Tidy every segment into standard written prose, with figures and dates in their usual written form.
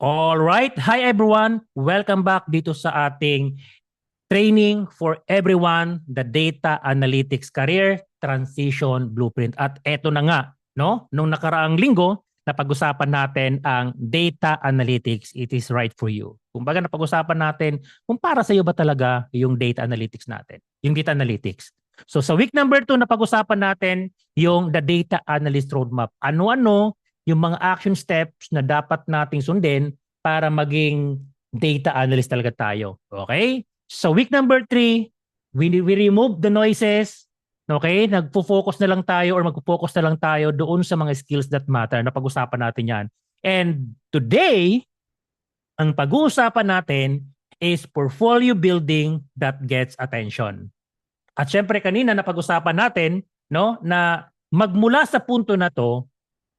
All right. Hi everyone. Welcome back dito sa ating training for everyone, the Data Analytics Career Transition Blueprint. At eto na nga, no? Nung nakaraang linggo, napag-usapan natin ang data analytics. It is right for you. Kumbaga napag-usapan natin kung para sa iyo ba talaga yung data analytics natin, yung data analytics. So sa week number 2, napag-usapan natin yung the data analyst roadmap. Ano-ano yung mga action steps na dapat nating sundin para maging data analyst talaga tayo. Okay? So week number 3, we remove the noises. Okay? Nagpo-focus na lang tayo or magpo-focus na lang tayo doon sa mga skills that matter. Napag-usapan natin yan. And today, ang pag-uusapan natin is portfolio building that gets attention. At syempre kanina napag-usapan natin no na magmula sa punto na to,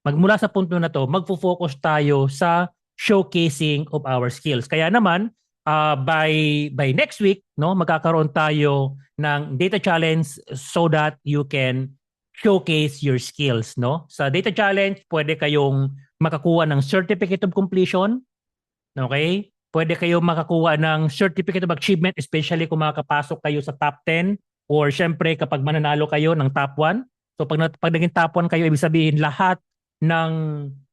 magfo-focus tayo sa showcasing of our skills. Kaya naman, by next week, no, magkakaroon tayo ng data challenge so that you can showcase your skills, no? Sa data challenge, pwede kayong makakuha ng certificate of completion, okay? Pwede kayong makakuha ng certificate of achievement, especially kung makakapasok kayo sa top 10 or syempre kapag mananalo kayo ng top 1. So pag naging top 1 kayo, ibig sabihin lahat ng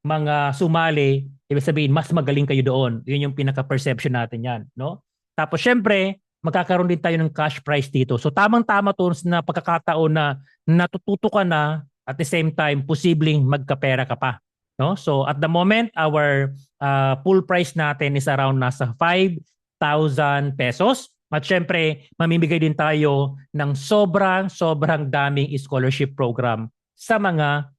mga sumali, ibig sabihin mas magaling kayo doon. Yun yung pinaka-perception natin yan, no? Tapos syempre, magkakaroon din tayo ng cash prize dito. So tamang-tama to na pagkakataon na natututo ka na at the same time posibleng magkapera ka pa, no? So at the moment, our full price natin is around nasa 5,000 pesos. At syempre, mamimigay din tayo ng sobrang daming scholarship program sa mga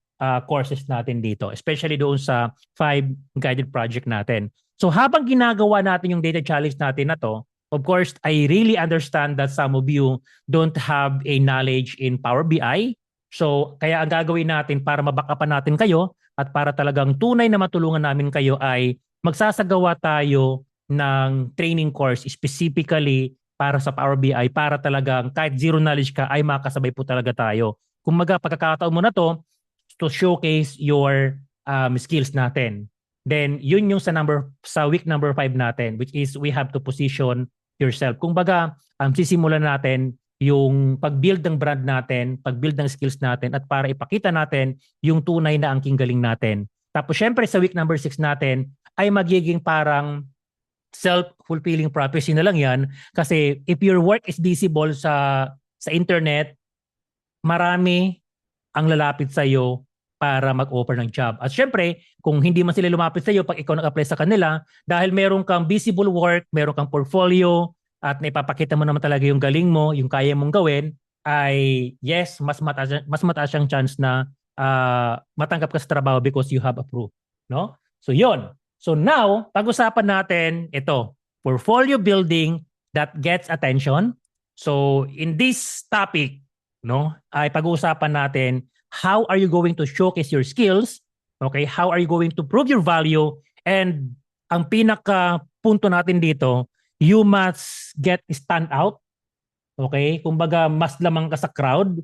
courses natin dito, especially doon sa 5 guided project natin. So habang ginagawa natin yung data challenge natin na to, of course, I really understand that some of you don't have a knowledge in Power BI. So kaya ang gagawin natin para mabackupan natin kayo at para talagang tunay na matulungan namin kayo ay magsasagawa tayo ng training course specifically para sa Power BI para talagang kahit zero knowledge ka ay makasabay po talaga tayo. Kung pagkakataon mo na to showcase your skills natin. Then yun yung sa week number 5 natin, which is we have to position yourself. Kung sisimulan natin yung pag-build ng brand natin, pag-build ng skills natin at para ipakita natin yung tunay na angking galing natin. Tapos syempre sa week number 6 natin ay magiging parang self-fulfilling prophecy na lang yan kasi if your work is visible sa internet, marami ang lalapit sa iyo para mag-offer ng job. At syempre, kung hindi man sila lumapit sa iyo pag ikaw nag-apply sa kanila, dahil meron kang visible work, meron kang portfolio, at naipapakita mo naman talaga yung galing mo, yung kaya mong gawin, ay yes, mas mataas ang chance na matanggap ka sa trabaho because you have a proof. No? So yon. So now, pag-usapan natin ito, portfolio building that gets attention. So in this topic, no, ay pag-uusapan natin how are you going to showcase your skills, okay? How are you going to prove your value? And ang pinaka punto natin dito, you must get stand out, okay? Kumbaga mas lamang ka sa crowd.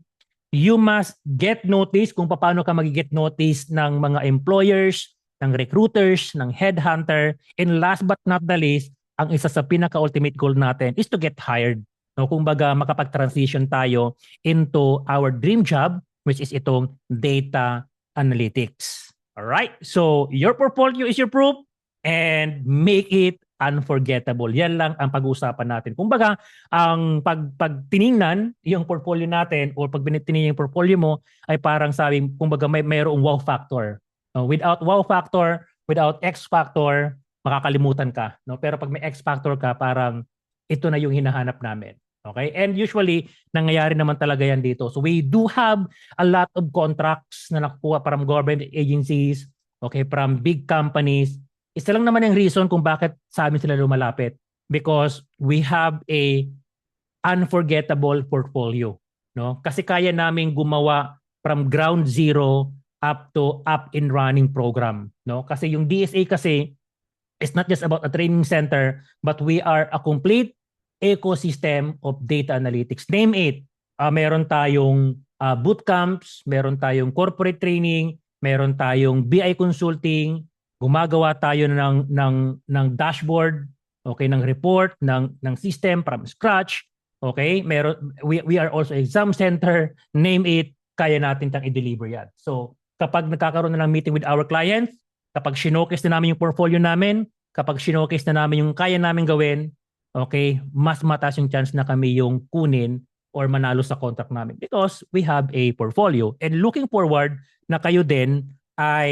You must get notice kung paano ka mag-get notice ng mga employers, ng recruiters, ng headhunter, and last but not the least, ang isa sa pinaka-ultimate goal natin is to get hired. No, kumbaga makapag-transition tayo into our dream job, which is itong data analytics. All right? So your portfolio is your proof and make it unforgettable. Yan lang ang pag-uusapan natin. Kumbaga, ang pag tiningnan yung portfolio natin or pag tiningnan yung portfolio mo ay parang sabing, kumbaga mayroong wow factor. Without wow factor, without X factor, makakalimutan ka. No? Pero pag may X factor ka, parang ito na yung hinahanap namin. Okay? And usually, nangyayari naman talaga yan dito. So we do have a lot of contracts na nakukuha from government agencies, okay, from big companies. Isa lang naman yung reason kung bakit sa amin sila lumalapit. Because we have a unforgettable portfolio. No? Kasi kaya namin gumawa from ground zero up to up and running program. No? Kasi yung DSA kasi is not just about a training center, but we are a complete ecosystem of data analytics. Name it. Meron tayong bootcamps, meron tayong corporate training, meron tayong BI consulting, gumagawa tayo ng dashboard, okay, ng report, ng system from scratch, okay? We are also exam center, name it, kaya natin tang i-deliver yan. So, kapag nagkakaroon na ng meeting with our clients, kapag showcase na namin yung portfolio namin, kapag showcase na namin yung kaya namin gawin, okay, mas mataas yung chance na kami yung kunin or manalo sa contract namin because we have a portfolio. And looking forward na kayo din ay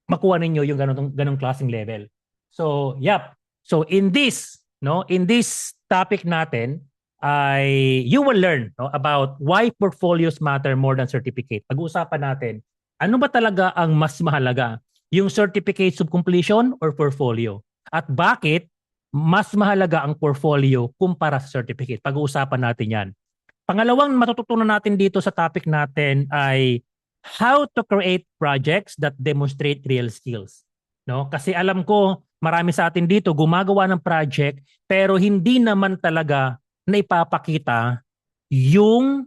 makuha ninyo yung ganong klaseng level. So, yep. So in this, no, in this topic natin, you will learn, no, about why portfolios matter more than certificate. Pag-uusapan natin, ano ba talaga ang mas mahalaga? Yung certificates of completion or portfolio? At bakit mas mahalaga ang portfolio kumpara sa certificate? Pag-uusapan natin yan. Pangalawang matututunan natin dito sa topic natin ay how to create projects that demonstrate real skills. No? Kasi alam ko marami sa atin dito gumagawa ng project pero hindi naman talaga naipapakita yung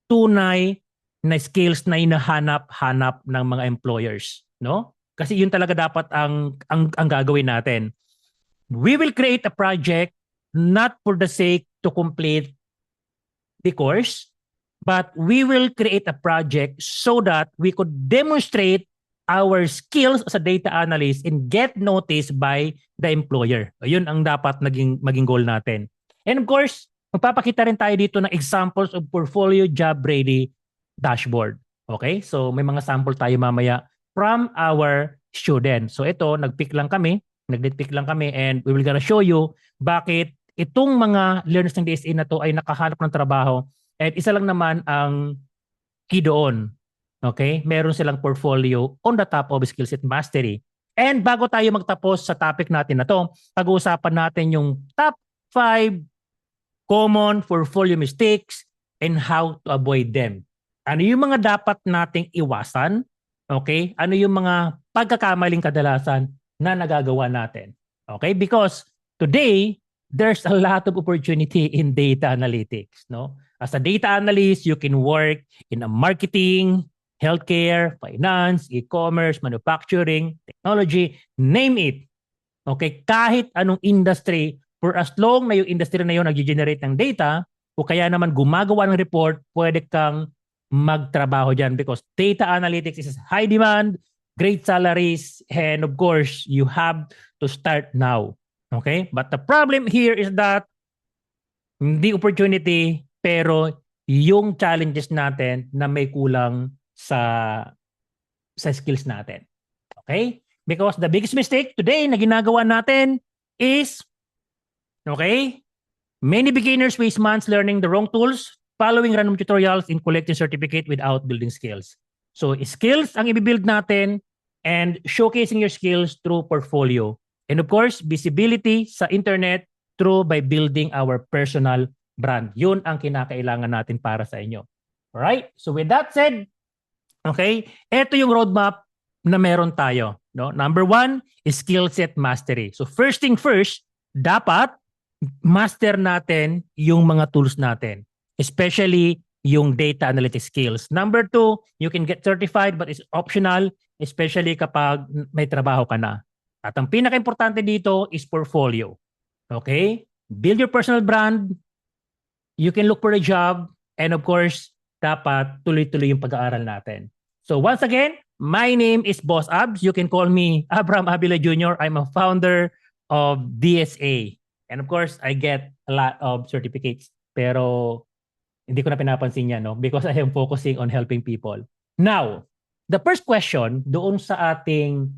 tunay na skills na hinahanap-hanap ng mga employers, no? Kasi yun talaga dapat ang gagawin natin. We will create a project not for the sake to complete the course, but we will create a project so that we could demonstrate our skills as a data analyst and get noticed by the employer. Yun ang dapat maging goal natin. And of course, magpapakita rin tayo dito ng examples of portfolio job ready dashboard. Okay? So may mga sample tayo mamaya from our students. So ito, nag-pick lang kami and we will gonna show you bakit itong mga learners ng DSA na to ay nakahanap ng trabaho at isa lang naman ang key doon. Okay? Meron silang portfolio on the top of skill set mastery. And bago tayo magtapos sa topic natin na to, pag-uusapan natin yung top 5 common portfolio mistakes and how to avoid them. Ano yung mga dapat nating iwasan? Okay? Ano yung mga pagkakamaling kadalasan na nagagawa natin? Okay? Because today, there's a lot of opportunity in data analytics, no? As a data analyst, you can work in a marketing, healthcare, finance, e-commerce, manufacturing, technology, name it. Okay, kahit anong industry, for as long na yung industry na yun nag-generate ng data, o kaya naman gumagawa ng report, pwede kang magtrabaho dyan because data analytics is high demand, great salaries, and of course, you have to start now. Okay? But the problem here is that hindi opportunity, pero yung challenges natin na may kulang sa skills natin. Okay? Because the biggest mistake today na ginagawa natin is, okay, many beginners waste months learning the wrong tools, following random tutorials, and collecting certificate without building skills. So, skills ang i-build natin and showcasing your skills through portfolio. And of course, visibility sa internet through by building our personal brand. Yun ang kinakailangan natin para sa inyo. Alright? So with that said, okay, ito yung roadmap na meron tayo. No? Number 1 is skill set mastery. So first thing first, dapat master natin yung mga tools natin. Especially yung data analytics skills. Number 2, you can get certified but it's optional, especially kapag may trabaho ka na. At ang pinaka-importante dito is portfolio. Okay? Build your personal brand. You can look for a job. And of course, dapat tuloy-tuloy yung pag-aaral natin. So once again, my name is Boss Abs. You can call me Abraham Abila Jr. I'm a founder of DSA. And of course, I get a lot of certificates. Pero hindi ko na pinapansin yan, no? Because I am focusing on helping people. Now, the first question doon sa ating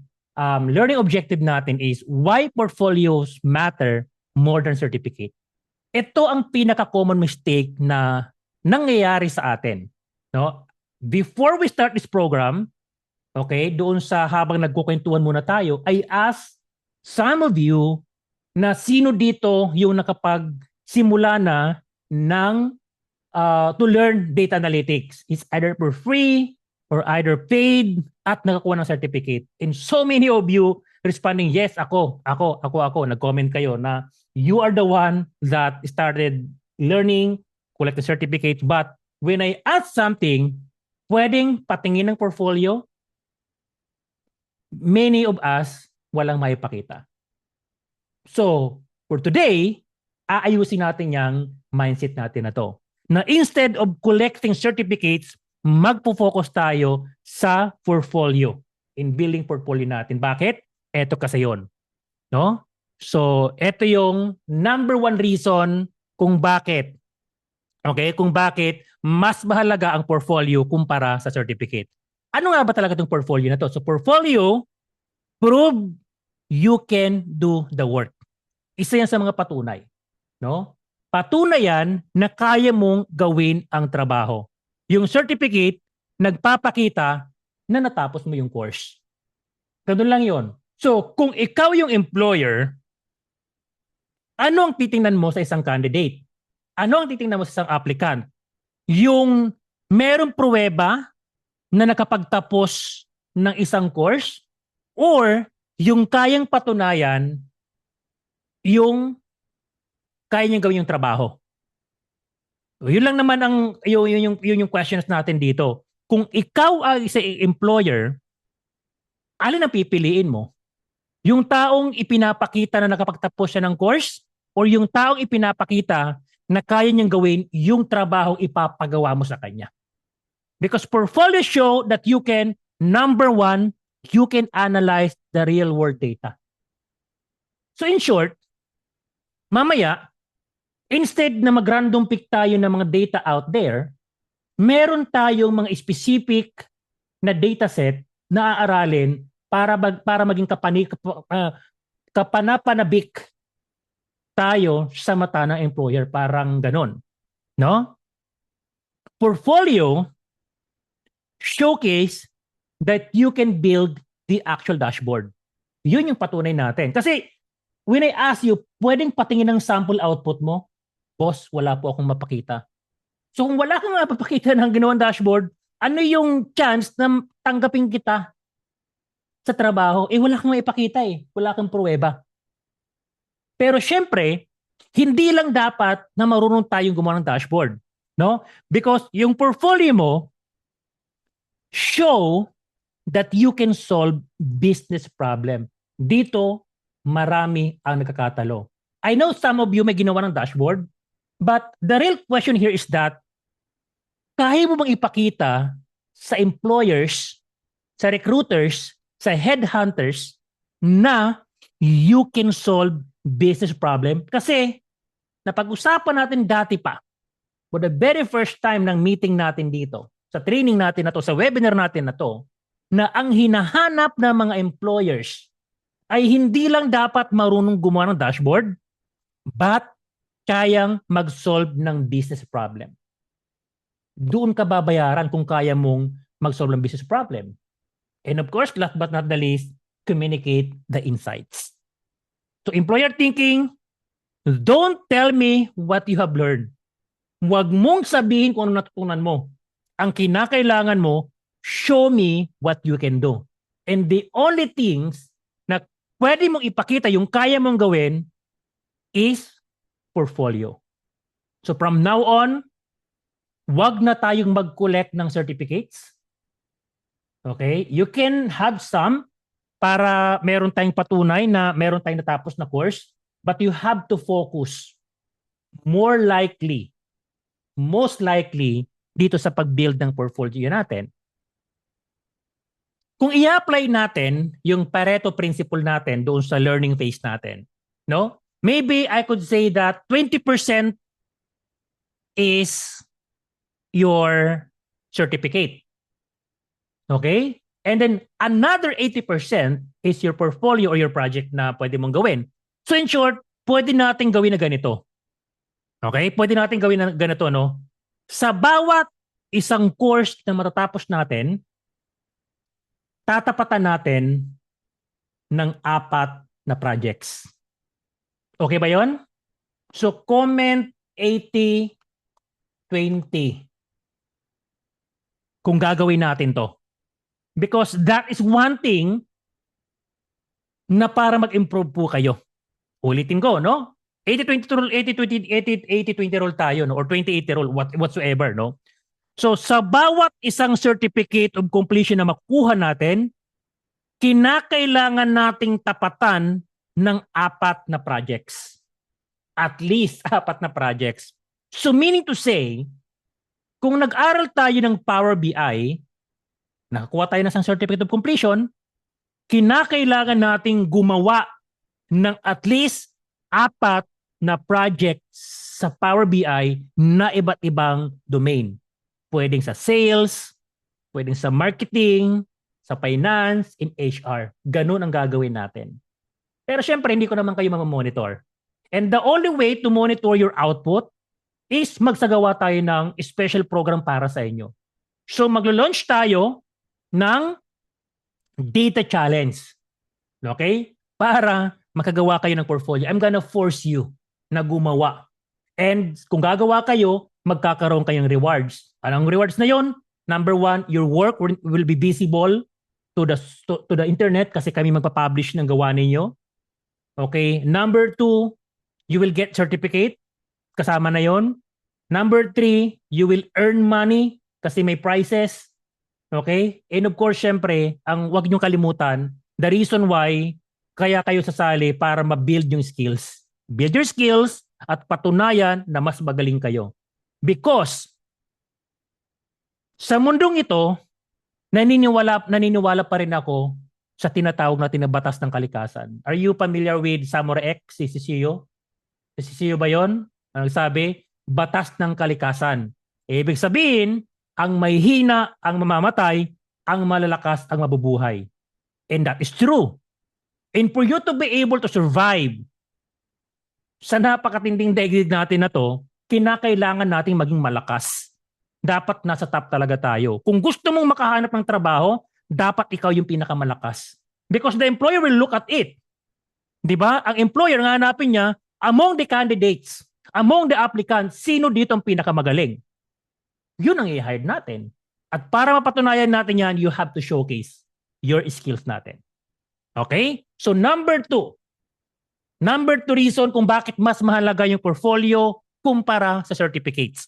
learning objective natin is why portfolios matter more than certificate. Ito ang pinaka-common mistake na nangyayari sa atin. No? Before we start this program, okay, doon sa habang nagkukwentuhan muna tayo, I ask some of you na sino dito yung nakapagsimula na ng to learn data analytics. It's either for free or either paid at nakakuha ng certificate. And so many of you responding, yes, ako. Nag-comment kayo na you are the one that started learning, collecting certificates. But when I ask something, pwedeng patingin ng portfolio? many of us walang maipakita. So, for today, aayusin natin yung mindset natin na to. Na instead of collecting certificates, magpo-focus tayo sa portfolio, in building portfolio natin. Bakit? Ito kasi yun. No? So, ito yung number one reason kung bakit. Okay? Kung bakit mas mahalaga ang portfolio kumpara sa certificate. Ano nga ba talaga itong portfolio na to? So, portfolio, prove you can do the work. Isa yan sa mga patunay. No? Patunayan na kaya mong gawin ang trabaho. Yung certificate, nagpapakita na natapos mo yung course. Ganun lang yon. So, kung ikaw yung employer, ano ang titingnan mo sa isang candidate? Ano ang titingnan mo sa isang applicant? Yung merong pruweba na nakapagtapos ng isang course or yung kayang patunayan yung kaya niyang gawin yung trabaho. Yun lang naman ang yung questions natin dito. Kung ikaw ay isa employer, alin ang pipiliin mo? Yung taong ipinapakita na nakapagtapos siya ng course or yung taong ipinapakita na kaya niyang gawin yung trabaho ipapagawa mo sa kanya? Because portfolio show that you can, number one, you can analyze the real world data. So in short, mamaya, instead na mag-random pick tayo ng mga data out there, meron tayong mga specific na dataset na aaralin para maging kapanapanabik tayo sa mata ng employer. Parang ganon. No? Portfolio showcase that you can build the actual dashboard. Yun yung patunay natin. Kasi when I ask you, pwedeng patingin ng sample output mo? Boss, wala po akong mapakita. So kung wala kang mapapakita ng ginawang dashboard, ano yung chance na tanggapin kita sa trabaho? Wala kang maipakita eh. Wala kang pruweba. Pero syempre, hindi lang dapat na marunong tayong gumawa ng dashboard. No? Because yung portfolio mo show that you can solve business problem. Dito, marami ang nakakatalo. I know some of you may ginawa ng dashboard, but the real question here is that kaya mo bang ipakita sa employers, sa recruiters, sa headhunters na you can solve business problem? Kasi napag-usapan natin dati pa, for the very first time ng meeting natin dito, sa training natin na to, sa webinar natin na to, na ang hinahanap ng mga employers ay hindi lang dapat marunong gumawa ng dashboard, but kayang mag-solve ng business problem. Doon ka babayaran kung kaya mong mag-solve ng business problem. And of course, last but not the least, communicate the insights. So employer thinking, don't tell me what you have learned. Huwag mong sabihin kung ano natutunan mo. Ang kinakailangan mo, show me what you can do. And the only things na pwede mong ipakita yung kaya mong gawin is portfolio. So from now on, wag na tayong mag-collect ng certificates. Okay? You can have some para meron tayong patunay na meron tayong natapos na course, but you have to focus more likely, most likely, dito sa pag-build ng portfolio natin. Kung i-apply natin yung Pareto principle natin doon sa learning phase natin, no? Maybe I could say that 20% is your certificate. Okay? And then another 80% is your portfolio or your project na pwede mong gawin. So in short, pwede natin gawin na ganito. Okay? Pwede natin gawin na ganito, no? Sa bawat isang course na matatapos natin, tatapatan natin ng 4 na projects. Okay ba yon? So comment 80-20 kung gagawin natin to. Because that is one thing na para mag-improve po kayo. Ulitin ko, no? 80-20 rule, 80-20 rule tayo, no? Or 20-80 rule, whatsoever, no? So sa bawat isang certificate of completion na makuha natin, kinakailangan nating tapatan ng 4 na projects. At least 4 na projects. So meaning to say, kung nag-aral tayo ng Power BI, nakakuha tayo ng certificate of completion, kinakailangan nating gumawa ng at least 4 na projects sa Power BI na iba't ibang domain. Pwedeng sa sales, pwedeng sa marketing, sa finance, in HR. Ganun ang gagawin natin. Pero syempre, hindi ko naman kayo mamamonitor. And the only way to monitor your output is magsagawa tayo ng special program para sa inyo. So maglo-launch tayo ng data challenge. Okay? Para makagawa kayo ng portfolio. I'm gonna force you na gumawa. And kung gagawa kayo, magkakaroon kayong rewards. Anong rewards na yon? Number 1, your work will be visible to the internet kasi kami magpa-publish ng gawa ninyo. Okay? Number 2, you will get certificate. Kasama na yon. Number 3, you will earn money kasi may prizes. Okay? And of course, syempre, wag niyong kalimutan, the reason why kaya kayo sasali para ma-build yung skills. Build your skills at patunayan na mas magaling kayo. Because sa mundong ito, naniniwala pa rin ako sa tinatawag natin na batas ng kalikasan. Are you familiar with Samurai X, si Sisiyo? Si Sisiyo ba yun? Ang sabi, batas ng kalikasan. Ibig sabihin, ang may hina ang mamamatay, ang malalakas ang mabubuhay. And that is true. And for you to be able to survive sa napakatinding daigdig natin na to, kinakailangan nating maging malakas. Dapat nasa top talaga tayo. Kung gusto mong makahanap ng trabaho, dapat ikaw yung pinakamalakas. Because the employer will look at it. Di ba? Ang employer nga hanapin niya, among the candidates, among the applicants, sino dito ang pinakamagaling? Yun ang i-hire natin. At para mapatunayan natin yan, you have to showcase your skills natin. Okay? So number 2 reason kung bakit mas mahalaga yung portfolio kumpara sa certificates.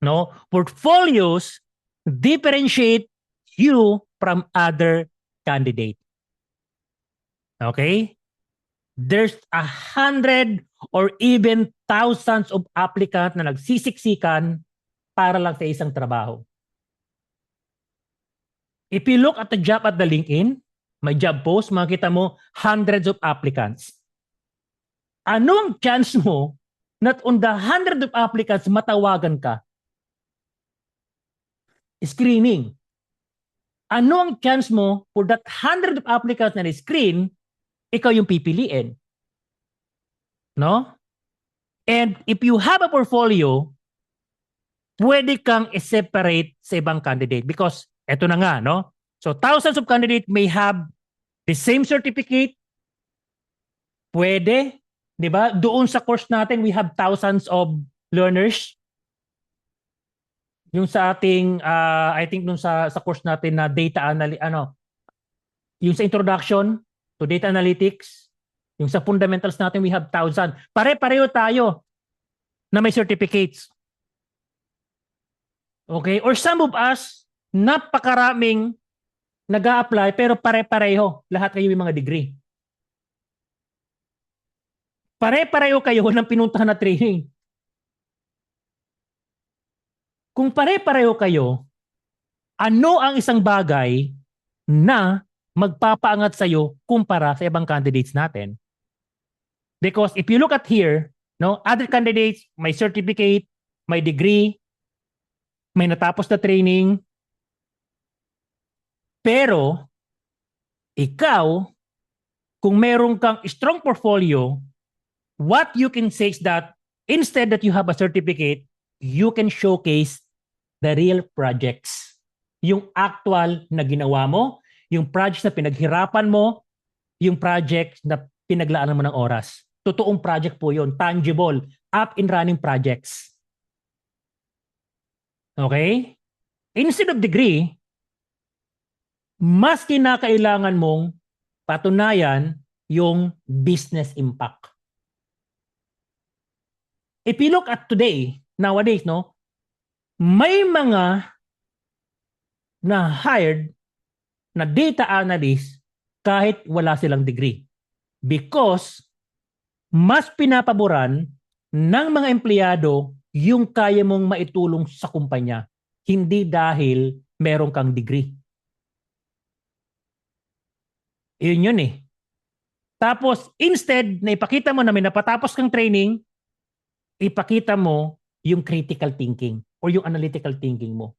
No? Portfolios differentiate you from other candidate. Okay? There's 100 or even thousands of applicants na nagsisiksikan para lang sa isang trabaho. If you look at the job at the LinkedIn, may job post, makita mo hundreds of applicants. Ano ang chance mo na on the 100 of applicants matawagan ka? Screening. Ano ang chance mo for that 100 of applicants na screen, ikaw yung pipiliin? No? And if you have a portfolio, pwede kang i-separate sa ibang candidate because eto na nga, no? So thousands of candidates may have the same certificate. Pwede, 'di ba? Doon sa course natin, we have thousands of learners. Yung sa ating I think nung sa course natin na yung sa introduction to data analytics, yung sa fundamentals natin, we have thousands. Pare-pareho tayo na may certificates. Okay? Or some of us, napakaraming nag-a-apply pero pare-pareho. Lahat kayo may mga degree. Pare-pareho kayo ng pinuntahan na training. Kung pare-pareho kayo, ano ang isang bagay na magpapaangat sa iyo kumpara sa ibang candidates natin? Because if you look at here, no, other candidates may certificate, may degree, may natapos na training. Pero ikaw, kung meron kang strong portfolio, what you can say is that instead that you have a certificate, you can showcase the real projects. Yung actual na ginawa mo, yung projects na pinaghirapan mo, yung projects na pinaglaanan mo ng oras. Totoong project po yun, tangible, up and running projects. Okay? Instead of degree, mas kinakailangan mong patunayan yung business impact. If you look at today, nowadays, no, may mga na hired na data analyst kahit wala silang degree. Because mas pinapaboran ng mga empleyado yung kaya mong maitulong sa kumpanya. Hindi dahil meron kang degree. Yun eh. Tapos, instead na ipakita mo na may napatapos kang training, ipakita mo yung critical thinking or yung analytical thinking mo.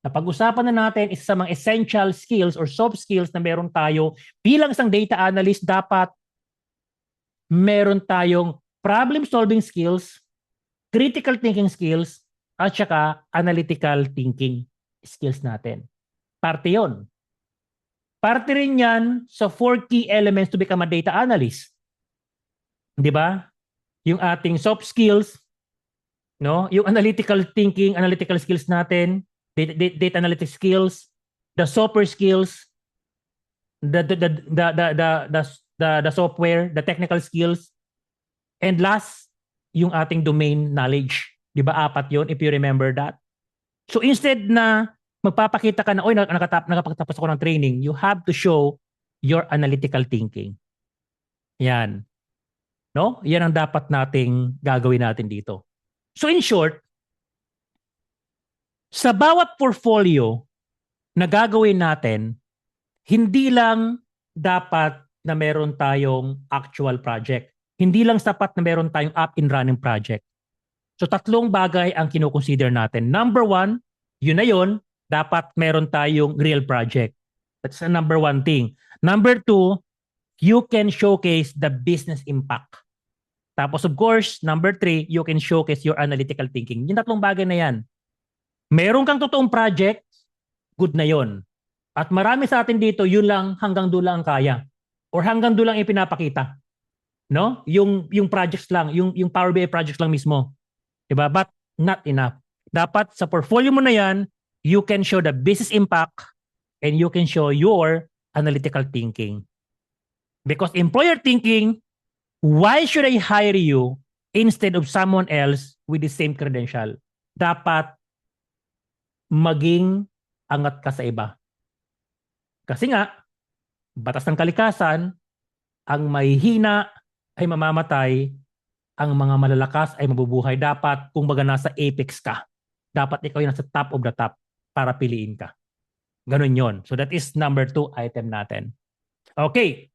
Napag-usapan na natin isa sa mga essential skills or soft skills na meron tayo bilang isang data analyst. Dapat meron tayong problem solving skills, critical thinking skills, at saka analytical thinking skills natin. Parte yon. Parte rin yan sa 4 key elements to become a data analyst. Di ba? Yung ating soft skills, no? Yung analytical thinking, analytical skills natin, data analytics skills, the software skills, the software, the technical skills, and last, yung ating domain knowledge. Di ba? 4 yun, if you remember that. So instead na magpapakita ka na, oy, nakapagtapos ako ng training, you have to show your analytical thinking. Yan. No? Yan ang dapat nating gagawin natin dito. So in short, sa bawat portfolio na gagawin natin, hindi lang dapat na meron tayong actual project. Hindi lang sapat na meron tayong up and running project. So 3 bagay ang kinukonsider natin. Number 1, yun na yun, dapat meron tayong real project. That's the number 1 thing. Number 2, you can showcase the business impact. Tapos of course, number 3, you can showcase your analytical thinking. Yung 3 bagay na yan. Meron kang totoong project, good na yon. At marami sa atin dito, yun lang hanggang doon lang ang kaya. Or hanggang doon lang ipinapakita. No? Yung projects lang, yung Power BI projects lang mismo. Diba? But not enough. Dapat sa portfolio mo na yan, you can show the business impact and you can show your analytical thinking. Because employer thinking, why should I hire you instead of someone else with the same credential? Dapat maging angat ka sa iba. Kasi nga, batas ng kalikasan, ang mahihina ay mamamatay, ang mga malalakas ay mabubuhay. Dapat, kung baga nasa apex ka, dapat ikaw yung nasa top of the top para piliin ka. Ganun yon. So that is number 2 item natin. Okay.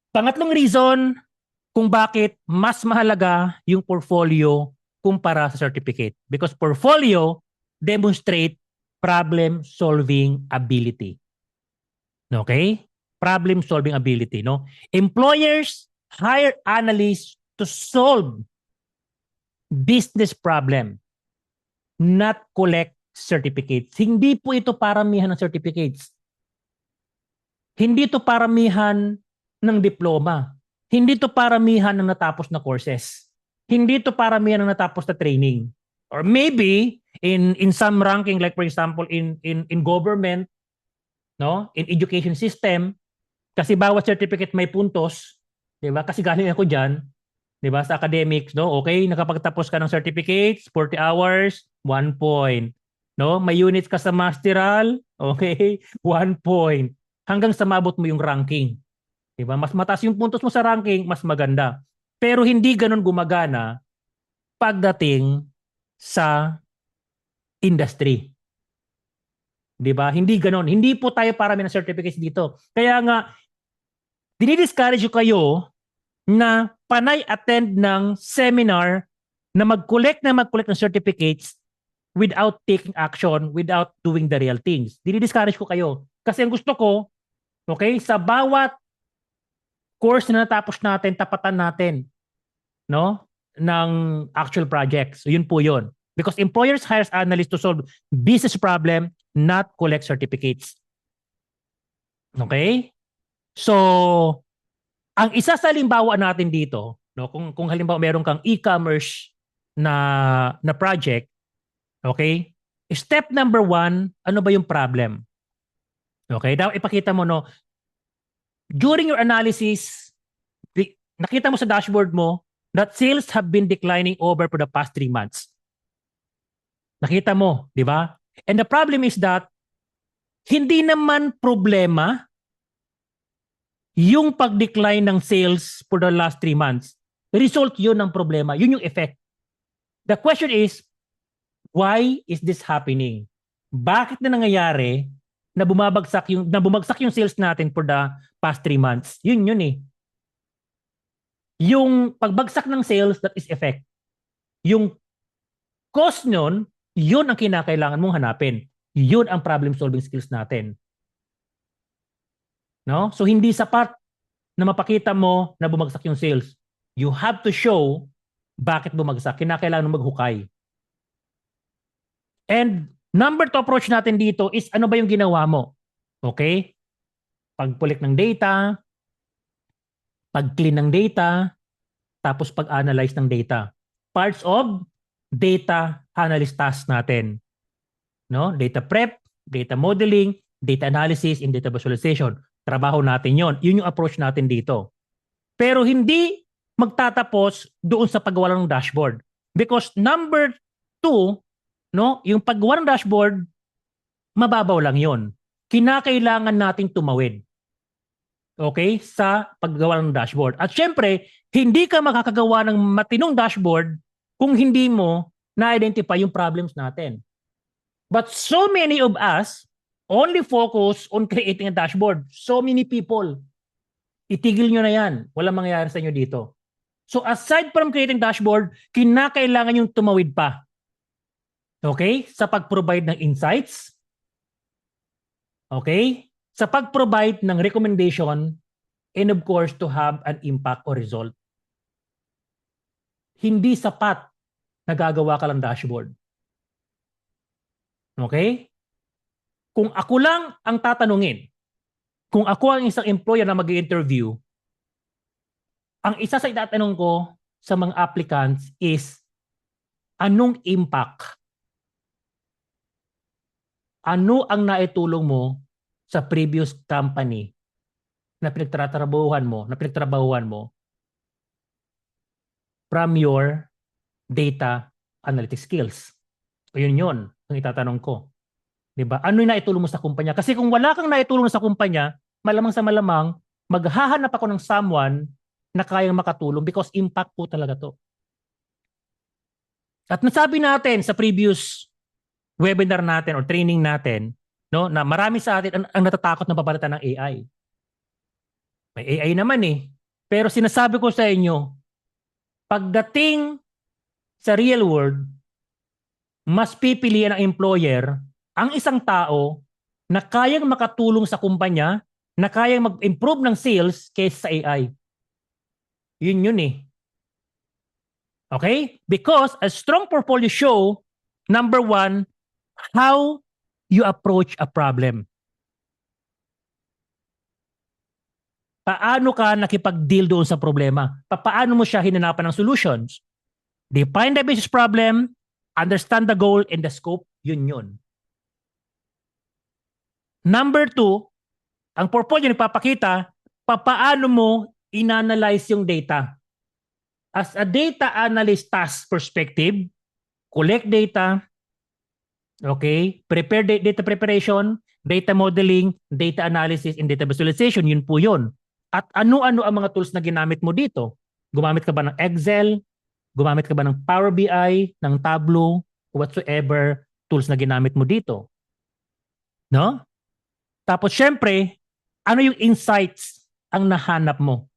Pangatlong reason kung bakit mas mahalaga yung portfolio kumpara sa certificate. Because portfolio demonstrate problem solving ability. Okay? Problem solving ability, no? Employers hire analysts to solve business problem, not collect certificates. Hindi po ito paramihan ng certificates. Hindi ito paramihan ng diploma. Hindi ito paramihan ng natapos na courses. Hindi ito paramihan ng natapos na training. Or maybe in some ranking, like for example in government, no, in education system, kasi bawat certificate may puntos, 'di ba? Kasi galing ako diyan, 'di ba, sa academics, no? Okay, nakapagtapos ka ng certificates, 40 hours, 1 point. No, may units ka sa masteral, okay, 1 point. Hanggang sa mabot mo yung ranking. 'Di ba? Mas mataas yung puntos mo sa ranking, mas maganda. Pero hindi ganoon gumagana pagdating sa industry. 'Di ba? Hindi ganoon. Hindi po tayo parami ng certificates dito. Kaya nga dinidiscourage ko kayo na panay attend ng seminar na mag-collect ng certificates without taking action, without doing the real things. Dinidiscourage ko kayo. Kasi ang gusto ko, okay, sa bawat course na natapos natin, tapatan natin, no, ng actual projects. So yun po yun. Because employers hires analysts to solve business problem, not collect certificates. Okay? So, ang isa sa halimbawa natin dito, no, kung halimbawa meron kang e-commerce na project, okay? Step number 1, ano ba yung problem? Okay? Dapat ipakita mo, no, during your analysis, nakita mo sa dashboard mo that sales have been declining over for the past 3 months. Nakita mo, di ba? And the problem is that hindi naman problema Yung pag-decline ng sales for the last 3 months, result yun ng problema. Yun yung effect. The question is, why is this happening? Bakit na nangyayari na bumagsak yung sales natin for the past 3 months? Yun eh. Yung pagbagsak ng sales, that is effect. Yung cause nun, yun ang kinakailangan mong hanapin. Yun ang problem-solving skills natin. No? So hindi sapat na mapakita mo na bumagsak yung sales. You have to show bakit bumagsak. Kinakailangan mong maghukay. And number 2 approach natin dito is ano ba yung ginawa mo? Okay? Pagpulik ng data, pag-clean ng data, tapos pag-analyze ng data. Parts of data analyst task natin. No? Data prep, data modeling, data analysis, and data visualization. Trabaho natin yon. Yun yung approach natin dito. Pero hindi magtatapos doon sa paggawa ng dashboard. Because number 2, no, yung paggawa ng dashboard, mababaw lang yon. Kinakailangan nating tumawid. Okay? Sa paggawa ng dashboard. At syempre, hindi ka makakagawa ng matinong dashboard kung hindi mo na-identify yung problems natin. But so many of us only focus on creating a dashboard. So many people. Itigil nyo na yan. Walang mangyayari sa inyo dito. So aside from creating dashboard, kinakailangan yung tumawid pa. Okay? Sa pag-provide ng insights. Okay? Sa pag-provide ng recommendation, and of course, to have an impact or result. Hindi sapat na gagawa ka lang dashboard. Okay? Kung ako lang ang tatanungin, kung ako ang isang employer na mag-i-interview, ang isa sa itatanong ko sa mga applicants is, anong impact? Ano ang naitulong mo sa previous company na pinagtatrabahuhan mo from your data analytics skills? Ayun yun ang itatanong ko. Diba? Ano yung naitulong mo sa kumpanya? Kasi kung wala kang naitulong sa kumpanya, malamang sa malamang, maghahanap ako ng someone na kayang makatulong because impact po talaga to. At nasabi natin sa previous webinar natin or training natin, no, na marami sa atin ang natatakot na papalitan ng AI. May AI naman eh. Pero sinasabi ko sa inyo, pagdating sa real world, mas pipiliin ng employer ang isang tao na kayang makatulong sa kumpanya, na kayang mag-improve ng sales kaysa sa AI. Yun eh. Okay? Because a strong portfolio show, number 1, how you approach a problem. Paano ka nakipag-deal doon sa problema? Paano mo siya hinanapan ng solutions? Define the business problem, understand the goal and the scope, yun. Number 2, ang portfolio nagpapakita, paano mo inanalyze yung data. As a data analyst task perspective, collect data, okay, prepare data preparation, data modeling, data analysis, and data visualization, yun po yun. At ano-ano ang mga tools na ginamit mo dito? Gumamit ka ba ng Excel? Gumamit ka ba ng Power BI, ng Tableau, whatsoever tools na ginamit mo dito? No? Tapos syempre, ano yung insights ang nahanap mo?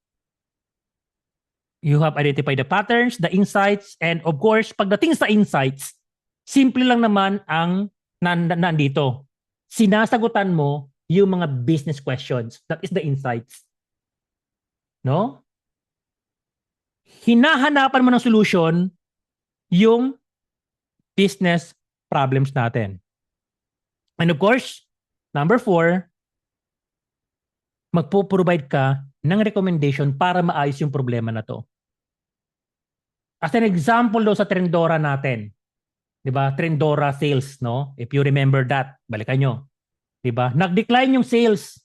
You have identified the patterns, the insights, and of course, pagdating sa insights, simple lang naman ang nandito. Sinasagutan mo yung mga business questions. That is the insights. No? Hinahanapan mo ng solution yung business problems natin. And of course, number 4, magpo-provide ka ng recommendation para maayos yung problema na to. As an example daw sa Trendora natin, 'di ba? Trendora sales, no? If you remember that, balikan nyo. 'Di ba? Nag-decline yung sales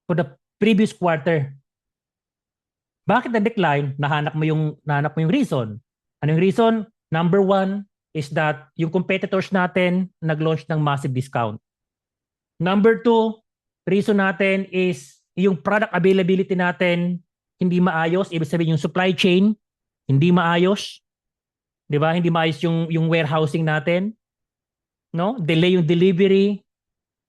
for the previous quarter. Bakit na-decline? Nahanap mo yung reason. Ano yung reason? Number 1 is that yung competitors natin nag-launch ng massive discount. Number 2, reason natin is yung product availability natin hindi maayos. Ibig sabihin yung supply chain hindi maayos. 'Di ba? Hindi maayos yung warehousing natin, no? Delay yung delivery.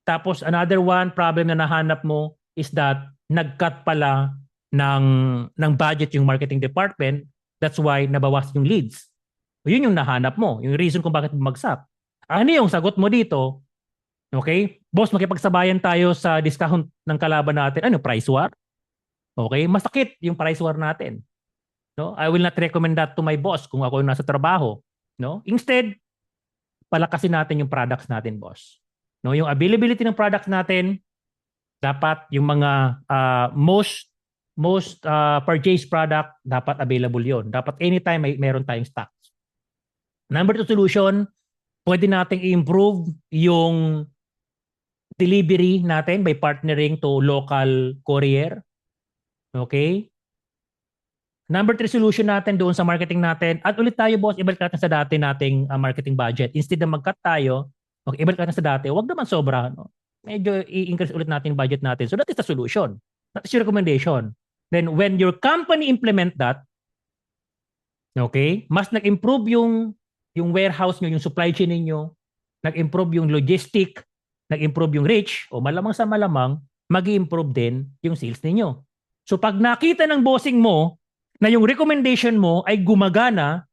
Tapos another one problem na nahanap mo is that nag-cut pala ng budget yung marketing department. That's why nabawas yung leads. Yun yung nahanap mo, yung reason kung bakit bumagsak. Ano yung sagot mo dito? Okay? Boss, makipagsabayan tayo sa discount ng kalaban natin. Ano, price war? Okay? Masakit yung price war natin. No? I will not recommend that to my boss kung ako yung nasa trabaho. No? Instead, palakasin natin yung products natin, boss. No, yung availability ng products natin dapat yung mga most purchased product dapat available 'yon. Dapat anytime meron tayong stocks. Number 2 solution, pwede nating i-improve yung delivery natin by partnering to local courier. Okay? Number 3 solution natin doon sa marketing natin. At ulit tayo, boss, ibalik natin sa dati nating marketing budget. Instead na mag-cut tayo, okay, ibalik natin sa dati, huwag naman sobra. No? Medyo i-increase ulit natin yung budget natin. So that is the solution. That is your recommendation. Then when your company implement that, okay, mas nag-improve yung warehouse nyo, yung supply chain niyo, nag-improve yung logistic, nag-improve yung reach, o malamang sa malamang, mag-improve din yung sales niyo. So pag nakita ng bossing mo na yung recommendation mo ay gumagana,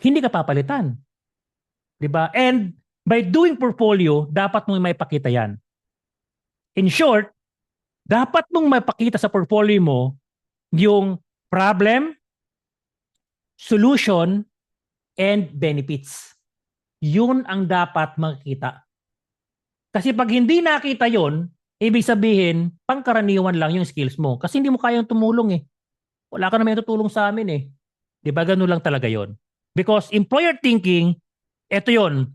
hindi ka papalitan. 'Di ba? And by doing portfolio, dapat mong maipakita 'yan. In short, dapat mong maipakita sa portfolio mo yung problem, solution, and benefits. Yun ang dapat makikita. Kasi pag hindi nakita 'yon, ibig sabihin, pangkaraniwan lang yung skills mo. Kasi hindi mo kayang tumulong eh. Wala ka naman tutulong sa amin eh. 'Di ba? Ganun lang talaga 'yon. Because employer thinking, eto 'yon.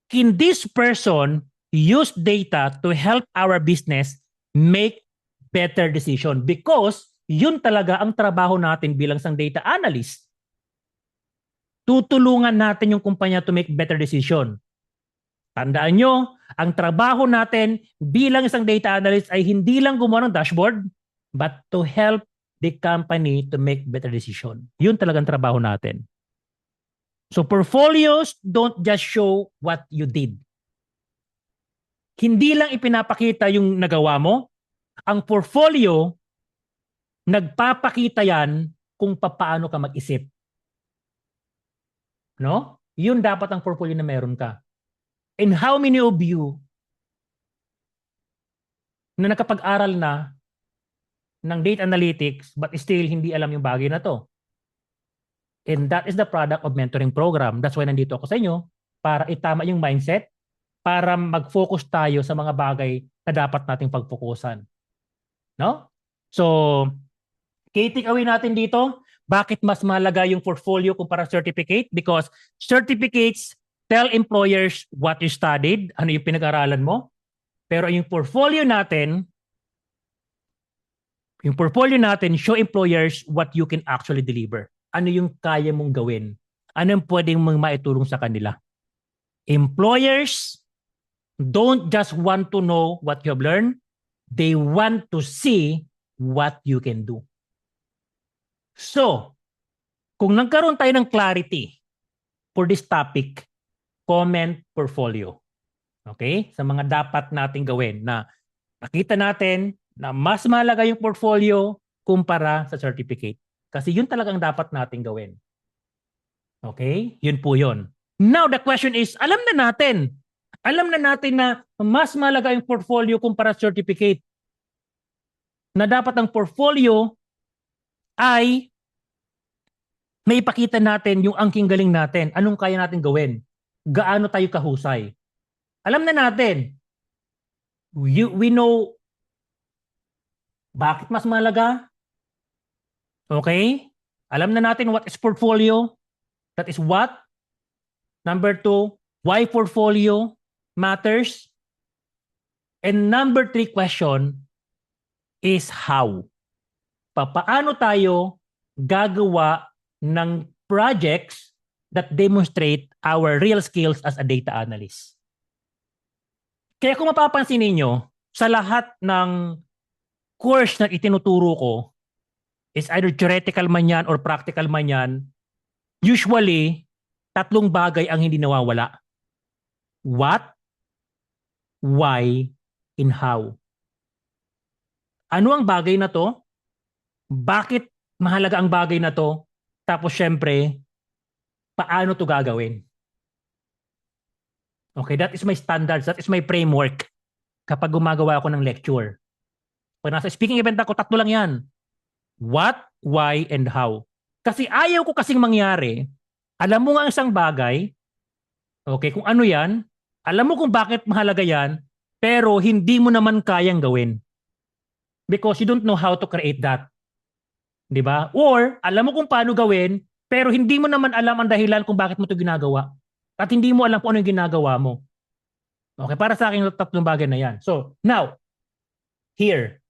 Can this person use data to help our business make better decision? Because yun talaga ang trabaho natin bilang isang data analyst. Tutulungan natin yung kumpanya to make better decision. Tandaan nyo, ang trabaho natin bilang isang data analyst ay hindi lang gumawa ng dashboard, but to help the company to make better decision. Yun talagang trabaho natin. So portfolios don't just show what you did. Hindi lang ipinapakita yung nagawa mo. Ang portfolio, nagpapakita yan kung paano ka mag-isip. No? Yun dapat ang portfolio na meron ka. And how many of you na nakapag-aral na ng data analytics but still hindi alam yung bagay na to? And that is the product of mentoring program. That's why nandito ako sa inyo para itama yung mindset, para mag-focus tayo sa mga bagay na dapat nating pag-focusan. No? So, key takeaway natin dito, bakit mas mahalaga yung portfolio kumpara certificate? Because certificates tell employers what you studied, ano yung pinag-aralan mo. Pero yung portfolio natin show employers what you can actually deliver. Ano yung kaya mong gawin? Ano yung pwedeng mong maitulong sa kanila? Employers don't just want to know what you have learned. They want to see what you can do. So, kung nagkaroon tayo ng clarity for this topic, comment portfolio. Okay? Sa mga dapat nating gawin na nakita natin na mas mahalaga yung portfolio kumpara sa certificate. Kasi yun talagang dapat nating gawin. Okay? Yun po yun. Now, the question is, alam na natin na mas mahalaga yung portfolio kumpara sa certificate. Na dapat ang portfolio ay may ipakita natin yung angking galing natin. Anong kaya natin gawin? Gaano tayo kahusay? Alam na natin. We know bakit mas mahalaga. Okay? Alam na natin what is portfolio. That is what. Number 2, why portfolio matters. And number 3 question is how. Paano tayo gagawa ng projects that demonstrate our real skills as a data analyst. Kaya kung mapapansin ninyo, sa lahat ng course na itinuturo ko, is either theoretical man yan or practical man yan, usually, tatlong bagay ang hindi nawawala. What, why, and how. Ano ang bagay na to? Bakit mahalaga ang bagay na to? Tapos syempre, paano to gagawin? Okay, that is my standards, that is my framework kapag gumagawa ako ng lecture. Pag nasa speaking event ako, tatlo lang yan. What, why, and how. Kasi ayaw ko kasing mangyari, alam mo nga isang bagay, okay, kung ano yan, alam mo kung bakit mahalaga yan, pero hindi mo naman kayang gawin. Because you don't know how to create that. Di ba? Or, alam mo kung paano gawin, pero hindi mo naman alam ang dahilan kung bakit mo ito ginagawa. At hindi mo alam kung ano yung ginagawa mo. Okay, para sa akin, tatlong bagay na yan. So, now, here,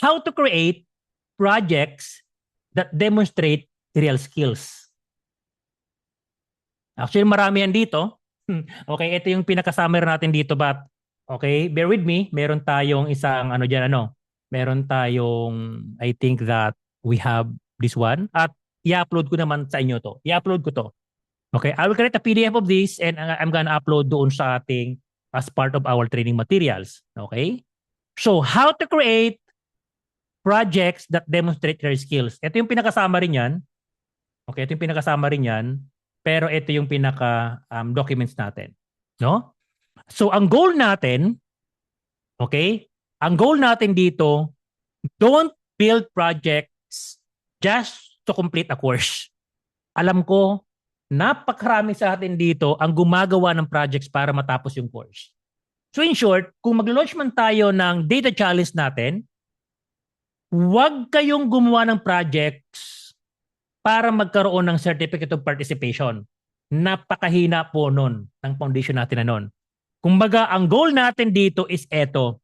how to create projects that demonstrate real skills. Actually, marami yan dito. Okay, ito yung pinaka-summary natin dito, but okay, bear with me. Meron tayong isang ano dyan, ano. Meron tayong, I think that we have this one. At i-upload ko naman sa inyo to. I-upload ko to. Okay, I will create a PDF of this and I'm gonna upload doon sa ating as part of our training materials. Okay? So, how to create projects that demonstrate your skills. Ito yung pinaka-summary niyan. Okay, ito yung pinaka-summary niyan. Pero ito yung pinaka-documents natin. No? So, ang goal natin, okay, ang goal natin dito, don't build projects just to complete a course. Alam ko, napakarami sa atin dito ang gumagawa ng projects para matapos yung course. So in short, kung mag-launch man tayo ng data challenge natin, huwag kayong gumawa ng projects para magkaroon ng certificate of participation. Napakahina po nun ng foundation natin na nun. Kumbaga, ang goal natin dito is eto.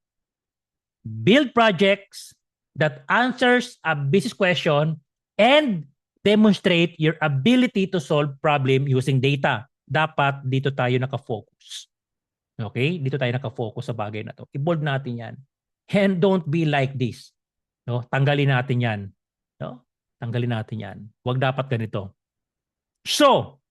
Build projects that answers a business question and demonstrate your ability to solve problem using data. Dapat dito tayo nakafocus. Okay? Dito tayo nakafocus sa bagay na to. I-bold natin yan. And don't be like this. No? Tanggalin natin yan. No? Tanggalin natin yan. Huwag dapat ganito. So,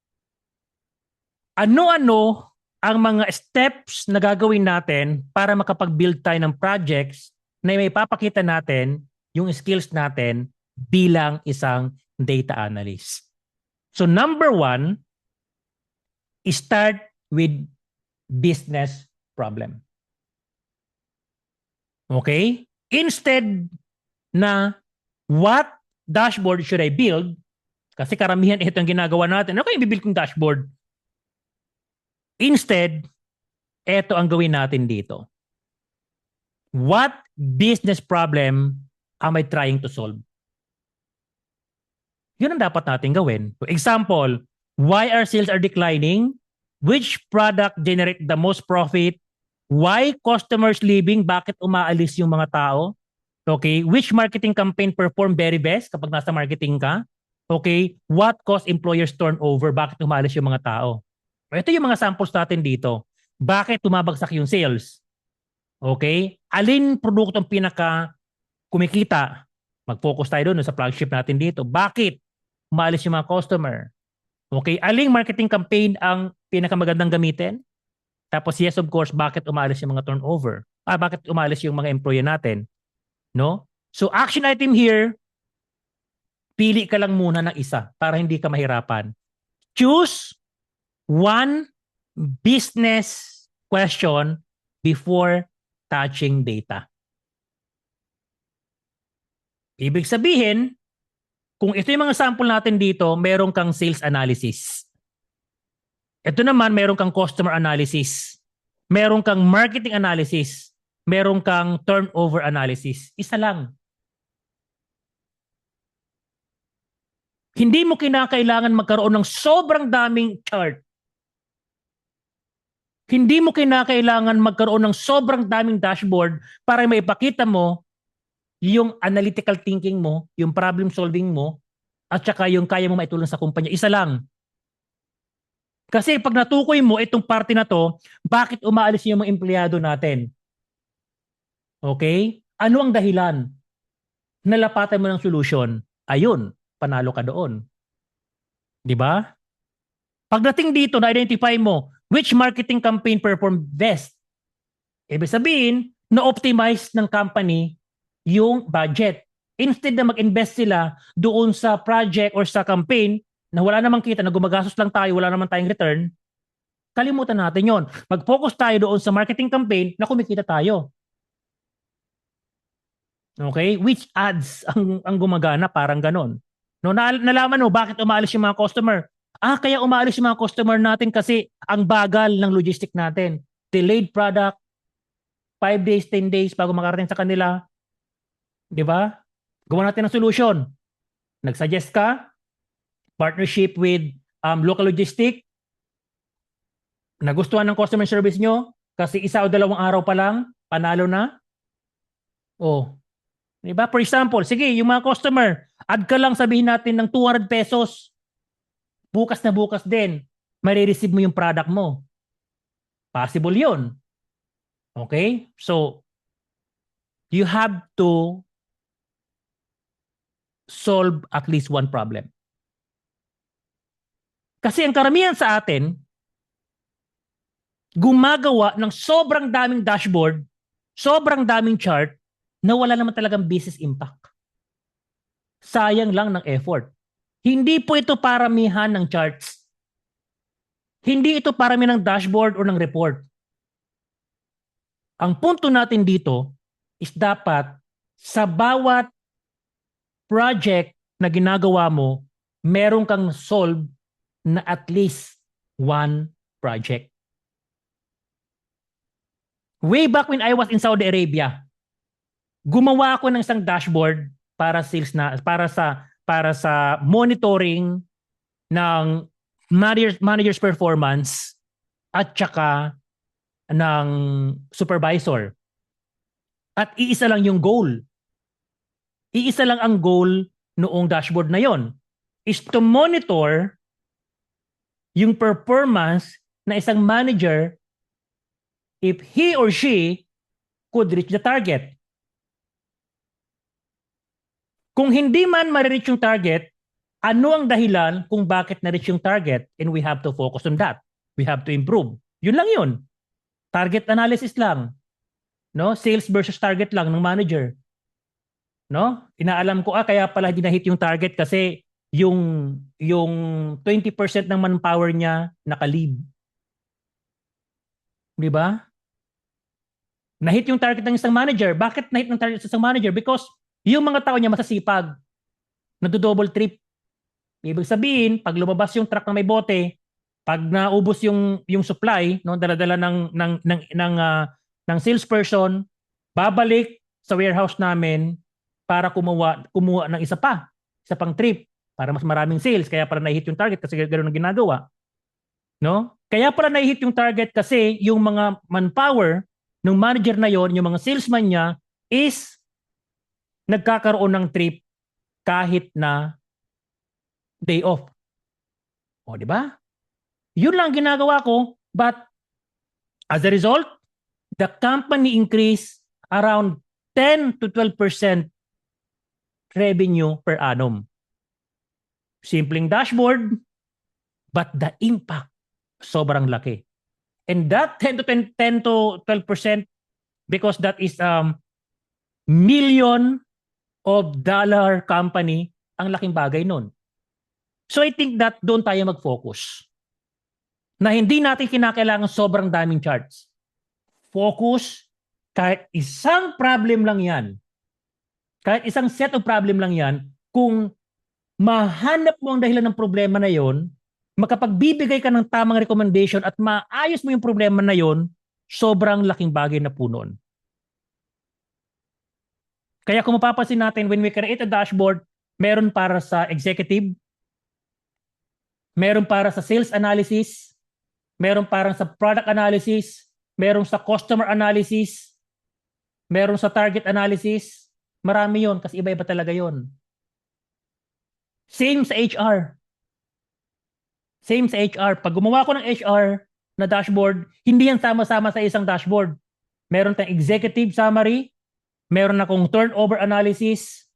ano-ano ang mga steps na gagawin natin para makapag-build tayo ng projects na may papakita natin yung skills natin bilang isang data analyst. So number one, start with business problem. Okay? Instead na what dashboard should I build? Kasi karamihan ito ang ginagawa natin. Ano kaya i-build kong dashboard? Instead, ito ang gawin natin dito. What business problem am I trying to solve? Yun ang dapat natin gawin. For example, why our sales are declining? Which product generate the most profit? Why customers leaving? Bakit umaalis yung mga tao? Okay, which marketing campaign perform very best kapag nasa marketing ka? Okay, what cause employers turnover? Bakit umaalis yung mga tao? Ito yung mga samples natin dito. Bakit tumabagsak yung sales? Okay, alin produkto ang pinaka kumikita? Mag-focus tayo doon sa flagship natin dito. Bakit umalis yung mga customer? Okay, aling marketing campaign ang pinakamagandang gamitin? Tapos yes, of course, bakit umalis yung mga turnover? Bakit umalis yung mga employee natin? No? So action item here, pili ka lang muna ng isa para hindi ka mahirapan. Choose one business question before touching data. Ibig sabihin, kung ito yung mga sample natin dito, meron kang sales analysis. Ito naman, meron kang customer analysis. Meron kang marketing analysis. Meron kang turnover analysis. Isa lang. Hindi mo kinakailangan magkaroon ng sobrang daming chart. Hindi mo kinakailangan magkaroon ng sobrang daming dashboard para maipakita mo yung analytical thinking mo, yung problem solving mo, at saka yung kaya mo maitulong sa kumpanya. Isa lang. Kasi pag natukoy mo itong parte na to, bakit umaalis yung mga empleyado natin? Okay? Ano ang dahilan? Nalapatan mo ng solusyon. Ayun, panalo ka doon. Di ba? Pagdating dito, na-identify mo which marketing campaign performed best. Ibig sabihin, na-optimize ng company yung budget. Instead na mag-invest sila doon sa project or sa campaign na wala namang kita, na gumagastos lang tayo, wala naman tayong return, kalimutan natin yon. Mag-focus tayo doon sa marketing campaign na kumikita tayo. Okay? Which ads ang gumagana, parang ganon. No, nalaman mo bakit umaalis yung mga customer. Kaya umaalis yung mga customer natin kasi ang bagal ng logistic natin. Delayed product, 5 days, 10 days bago makarating sa kanila. Di ba? Gawa natin ng solution. Nag-suggest ka, partnership with local logistic, nagustuhan ng customer service nyo, kasi isa o dalawang araw pa lang, panalo na. Oh, di ba? For example, sige, yung mga customer, add ka lang sabihin natin ng 200 pesos. Bukas na bukas din, may-receive mo yung product mo. Possible yun. Okay? So, you have to solve at least one problem. Kasi ang karamihan sa atin, gumagawa ng sobrang daming dashboard, sobrang daming chart, na wala naman talagang business impact. Sayang lang ng effort. Hindi po ito paramihan ng charts. Hindi ito paramihan ng dashboard o ng report. Ang punto natin dito is dapat sa bawat project na ginagawa mo, meron kang solve na at least one project. Way back when I was in Saudi Arabia, gumawa ako ng isang dashboard para sales na para sa monitoring ng manager's performance at saka ng supervisor. At iisa lang yung goal. Iisa lang ang goal noong dashboard na yon, is to monitor yung performance na isang manager if he or she could reach the target. Kung hindi man ma-reach yung target, ano ang dahilan kung bakit na-reach yung target? And we have to focus on that. We have to improve. Yun lang yun. Target analysis lang. No? Sales versus target lang ng manager. No? Inaalam ko, kaya pala hindi na-hit yung target kasi yung 20% ng manpower niya naka-leave. Di ba? Na-hit yung target ng isang manager. Bakit na-hit ng target ng isang manager? Because yung mga tao niya masasipag. Nado-double trip. Ibig sabihin, pag lumabas yung truck na may bote, pag naubos yung supply, no, dala-dala ng salesperson, babalik sa warehouse namin para kumuha ng isa pang trip para mas maraming sales. Kaya pala na-hit yung target kasi ganoon ang ginagawa. No? Kaya pala na-hit yung target kasi yung mga manpower ng manager na yon, yung mga salesman niya is nagkakaroon ng trip kahit na day off. O, di ba? Yun lang ginagawa ko, but as a result, the company increased around 10 to 12% revenue per annum. Simpleng dashboard, but the impact sobrang laki. And that 10 to 12%, because that is million of dollar company, ang laking bagay nun. So I think that doon tayo mag-focus. Na hindi natin kinakailangan sobrang daming charts. Focus, kahit isang problem lang yan, kahit isang set of problem lang yan, kung mahanap mo ang dahilan ng problema na yon, makapagbibigay ka ng tamang recommendation at maayos mo yung problema na yon, sobrang laking bagay na po noon. Kaya kung mapapansin natin, when we create a dashboard, meron para sa executive, meron para sa sales analysis, meron para sa product analysis, meron sa customer analysis, meron sa target analysis. Marami yon kasi iba-iba talaga yon. Same sa HR. Same sa HR. Pag gumawa ko ng HR na dashboard, hindi yan sama-sama sa isang dashboard. Meron tayong executive summary, meron akong turnover analysis,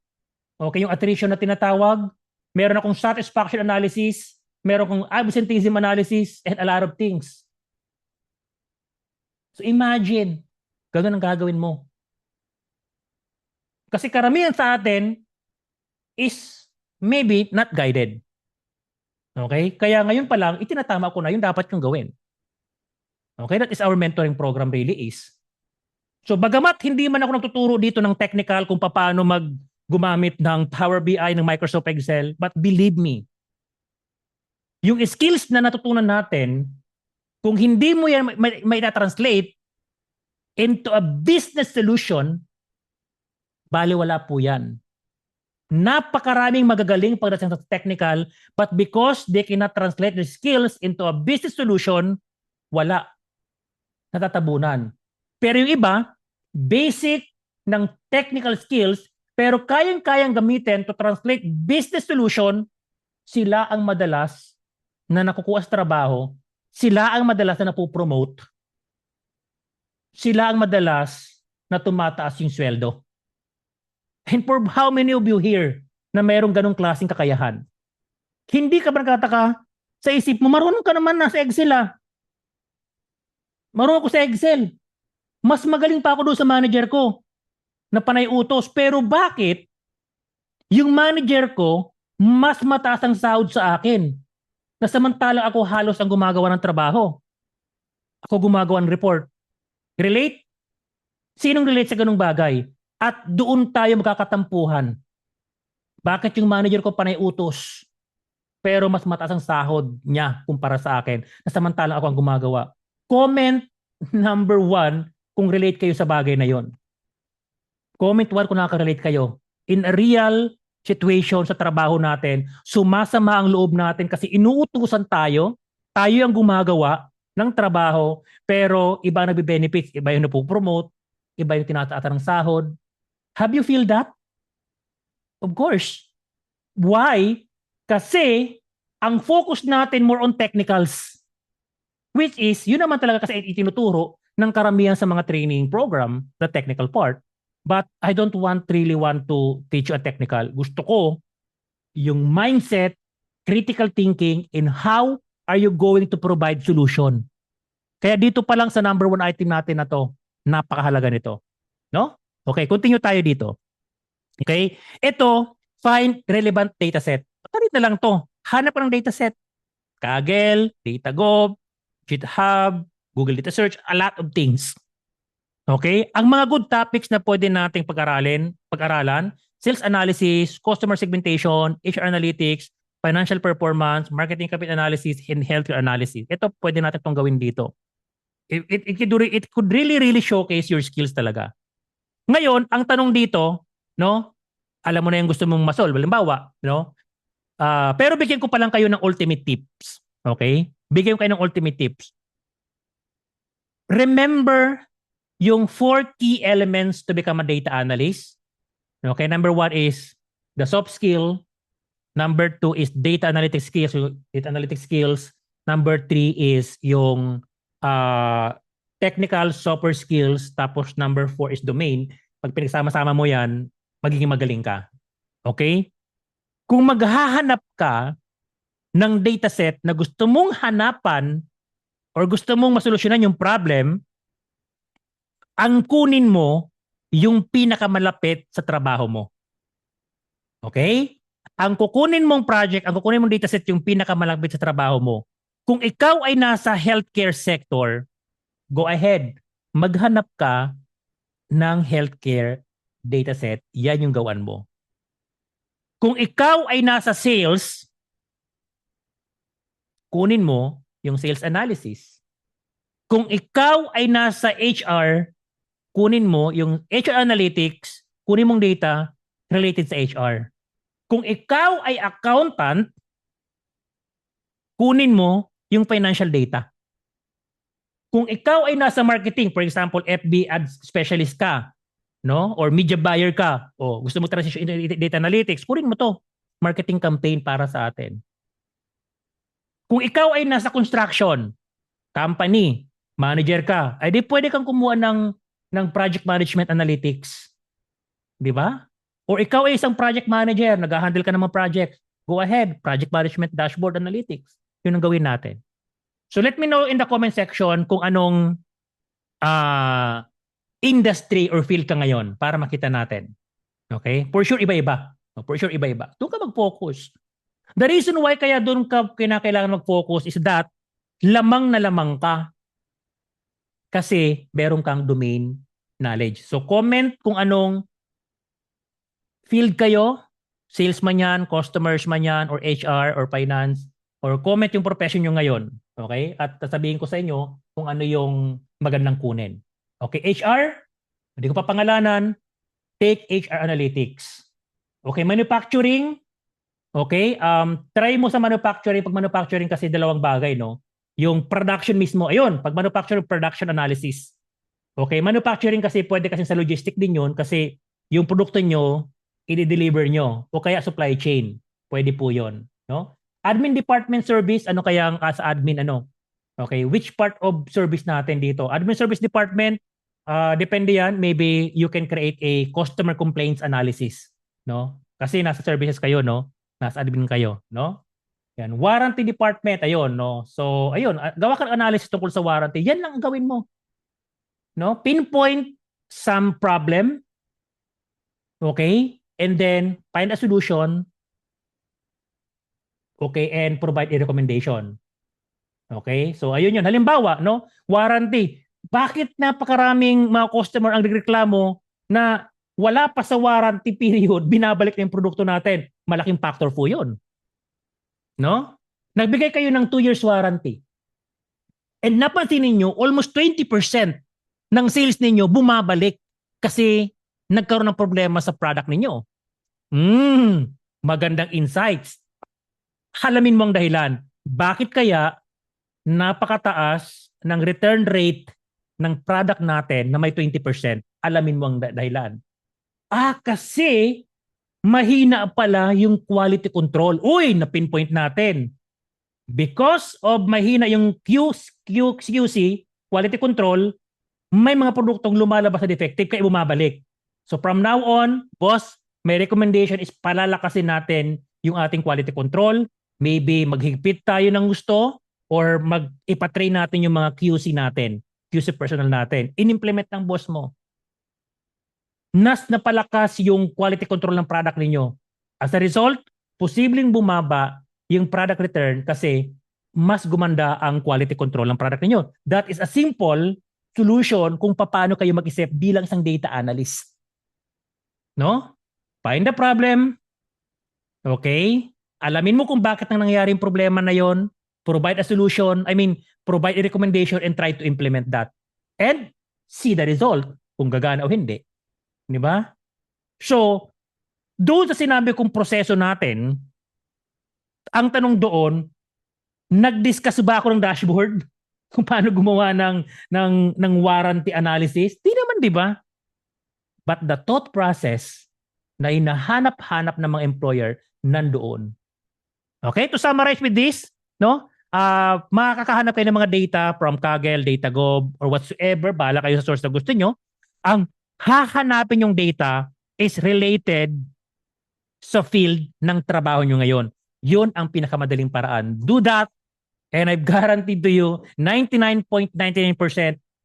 okay, yung attrition na tinatawag, meron akong satisfaction analysis, meron akong absenteeism analysis, and a lot of things. So imagine, ganun ang gagawin mo. Kasi karamihan sa atin is maybe not guided. Okay? Kaya ngayon pa lang, itinatama ko na yung dapat yung gawin. Okay? That is our mentoring program really is. So bagamat hindi man ako nagtuturo dito ng technical kung paano gumamit ng Power BI, ng Microsoft Excel, but believe me, yung skills na natutunan natin, kung hindi mo yan may translate into a business solution, baliwala po yan. Napakaraming magagaling pagdating sa technical, but because they cannot translate the skills into a business solution, wala. Natatabunan. Pero yung iba, basic ng technical skills, pero kayang-kayang gamitin to translate business solution, sila ang madalas na nakukuha sa trabaho, sila ang madalas na napopromote, sila ang madalas na tumataas yung sweldo. And for how many of you here na mayroong ganong klaseng kakayahan? Hindi ka ba nagtataka sa isip mo, marunong ka naman na sa Excel ah. Marunong ako sa Excel. Mas magaling pa ako doon sa manager ko na panay utos. Pero bakit yung manager ko mas mataas ang sahod sa akin? Na samantala ako halos ang gumagawa ng trabaho. Ako gumagawa ng report. Relate? Sinong relate sa ganung bagay? At doon tayo magkakatampuhan. Bakit yung manager ko panay utos? Pero mas mataas ang sahod niya kumpara sa akin. Na samantala ako ang gumagawa. Comment number 1 kung relate kayo sa bagay na yon. Comment 1 kung nakaka-relate kayo. In a real situation sa trabaho natin, sumasama ang loob natin kasi inuutusan tayo, tayo ang gumagawa ng trabaho, pero iba ang nagbe-benefits, iba yung napopromote, iba yung tinataasan ng sahod. Have you feel that? Of course. Why? Kasi ang focus natin more on technicals. Which is, yun naman talaga kasi itinuturo ng karamihan sa mga training program, the technical part. But I don't really want to teach you a technical. Gusto ko yung mindset, critical thinking, in how are you going to provide solution. Kaya dito pa lang sa number 1 item natin na to, napakahalaga nito. No? Okay, continue tayo dito. Okay? Ito, find relevant dataset. Palit na lang to. Hanap ka ng dataset. Kaggle, DataGov, GitHub, Google Data Search, a lot of things. Okay? Ang mga good topics na pwede nating pag-aralan, sales analysis, customer segmentation, HR analytics, financial performance, marketing campaign analysis, and healthcare analysis. Ito pwede natin itong gawin dito. It could really showcase your skills talaga. Ngayon, ang tanong dito, no? Alam mo na yung gusto mong masolve, halimbawa, no? Pero bigyan ko pa lang kayo ng ultimate tips. Okay? Bigyan ko kayo ng ultimate tips. Remember yung 4 key elements to become a data analyst. Okay, number 1 is the soft skill. Number 2 is data analytics skills. Number 3 is yung technical software skills. Tapos number 4 is domain. Pag pinagsama-sama mo yan, magiging magaling ka. Okay? Kung maghahanap ka ng dataset na gusto mong hanapan or gusto mong masolusyonan yung problem, ang kunin mo yung pinakamalapit sa trabaho mo. Okay? Ang kukunin mong project, ang kukunin mong dataset yung pinakamalapit sa trabaho mo. Kung ikaw ay nasa healthcare sector, go ahead. Maghanap ka ng healthcare dataset. Yan yung gawan mo. Kung ikaw ay nasa sales, kunin mo yung sales analysis. Kung ikaw ay nasa HR, kunin mo yung HR analytics, kunin mong data related sa HR. Kung ikaw ay accountant, kunin mo yung financial data. Kung ikaw ay nasa marketing, for example, FB ads specialist ka, no? Or media buyer ka, o gusto mo transition into data analytics, kunin mo to. Marketing campaign para sa atin. Kung ikaw ay nasa construction, company, manager ka, ay di pwede kang kumuha ng project management analytics. Di ba? Or ikaw ay isang project manager, nag-handle ka ng mga project. Go ahead, project management dashboard analytics. Yun ang gawin natin. So let me know in the comment section kung anong uh, industry or field ka ngayon para makita natin. Okay? For sure, iba-iba. For sure, iba-iba. Doon ka mag-focus. The reason why kaya doon ka kinakailangan mag-focus is that lamang na lamang ka kasi meron kang domain knowledge. So comment kung anong field kayo, salesman yan, customers man yan, or HR, or finance, or comment yung profession nyo ngayon. Okay? At sasabihin ko sa inyo kung ano yung magandang kunin. Okay, HR, hindi ko pa pangalanan, take HR Analytics. Okay, manufacturing, okay, try mo sa manufacturing. Pag manufacturing kasi dalawang bagay, no? Yung production mismo, ayun, pag manufacturing, production analysis. Okay, manufacturing kasi pwede kasi sa logistic din yun kasi yung produkto nyo, i-deliver nyo o kaya supply chain. Pwede po yun. No? Admin department service, ano kaya ang sa admin, ano? Okay, which part of service natin dito? Admin service department, depende yan. Maybe you can create a customer complaints analysis. No? Kasi nasa services kayo, no? Nasa admin kayo, no? Yan. Warranty department, ayun, no? So, ayun, gawa ka ng analysis tungkol sa warranty. Yan lang ang gawin mo. No? Pinpoint some problem, okay? And then find a solution, okay? And provide a recommendation. Okay? So ayun yun. Halimbawa, no? Warranty. Bakit napakaraming mga customer ang nagreklamo na wala pa sa warranty period, binabalik na yung produkto natin? Malaking factor po yun. No? Nagbigay kayo ng 2 years warranty. And napansin ninyo, almost 20% ng sales ninyo bumabalik kasi nagkaroon ng problema sa product ninyo. Magandang insights. Halamin mo ang dahilan. Bakit kaya napakataas ng return rate ng product natin na may 20%? Alamin mo ang dahilan. Kasi mahina pala yung quality control. Uy, na-pinpoint natin. Because of mahina yung QC, quality control, may mga produktong lumalabas na defective kaya bumabalik. So from now on, boss, may recommendation is palalakasin natin yung ating quality control. Maybe maghigpit tayo ng gusto or ipatrain natin yung mga QC natin, QC personnel natin. In-implement ng boss mo. Nas napalakas yung quality control ng product ninyo. As a result, posibleng bumaba yung product return kasi mas gumanda ang quality control ng product ninyo. That is a simple solution kung paano kayo mag-isip bilang isang data analyst. No? Find the problem. Okay? Alamin mo kung bakit nang nangyari yung problema na yon. Provide a solution. Provide a recommendation and try to implement that. And see the result kung gagana o hindi. Di ba? So, doon sa sinabi kong proseso natin, ang tanong doon, nag-discuss ba ako ng dashboard? Kung paano gumawa ng warranty analysis? Di naman, di ba? But the thought process na hinahanap-hanap ng mga employer nandoon. Okay, to summarize with this, no? Makakahanap kayo ng mga data from Kaggle, DataGov, or whatsoever, bahala kayo sa source na gusto nyo. Ang hahanapin yung data is related sa field ng trabaho nyo ngayon. Yun ang pinakamadaling paraan. Do that, and I've guaranteed to you, 99.99%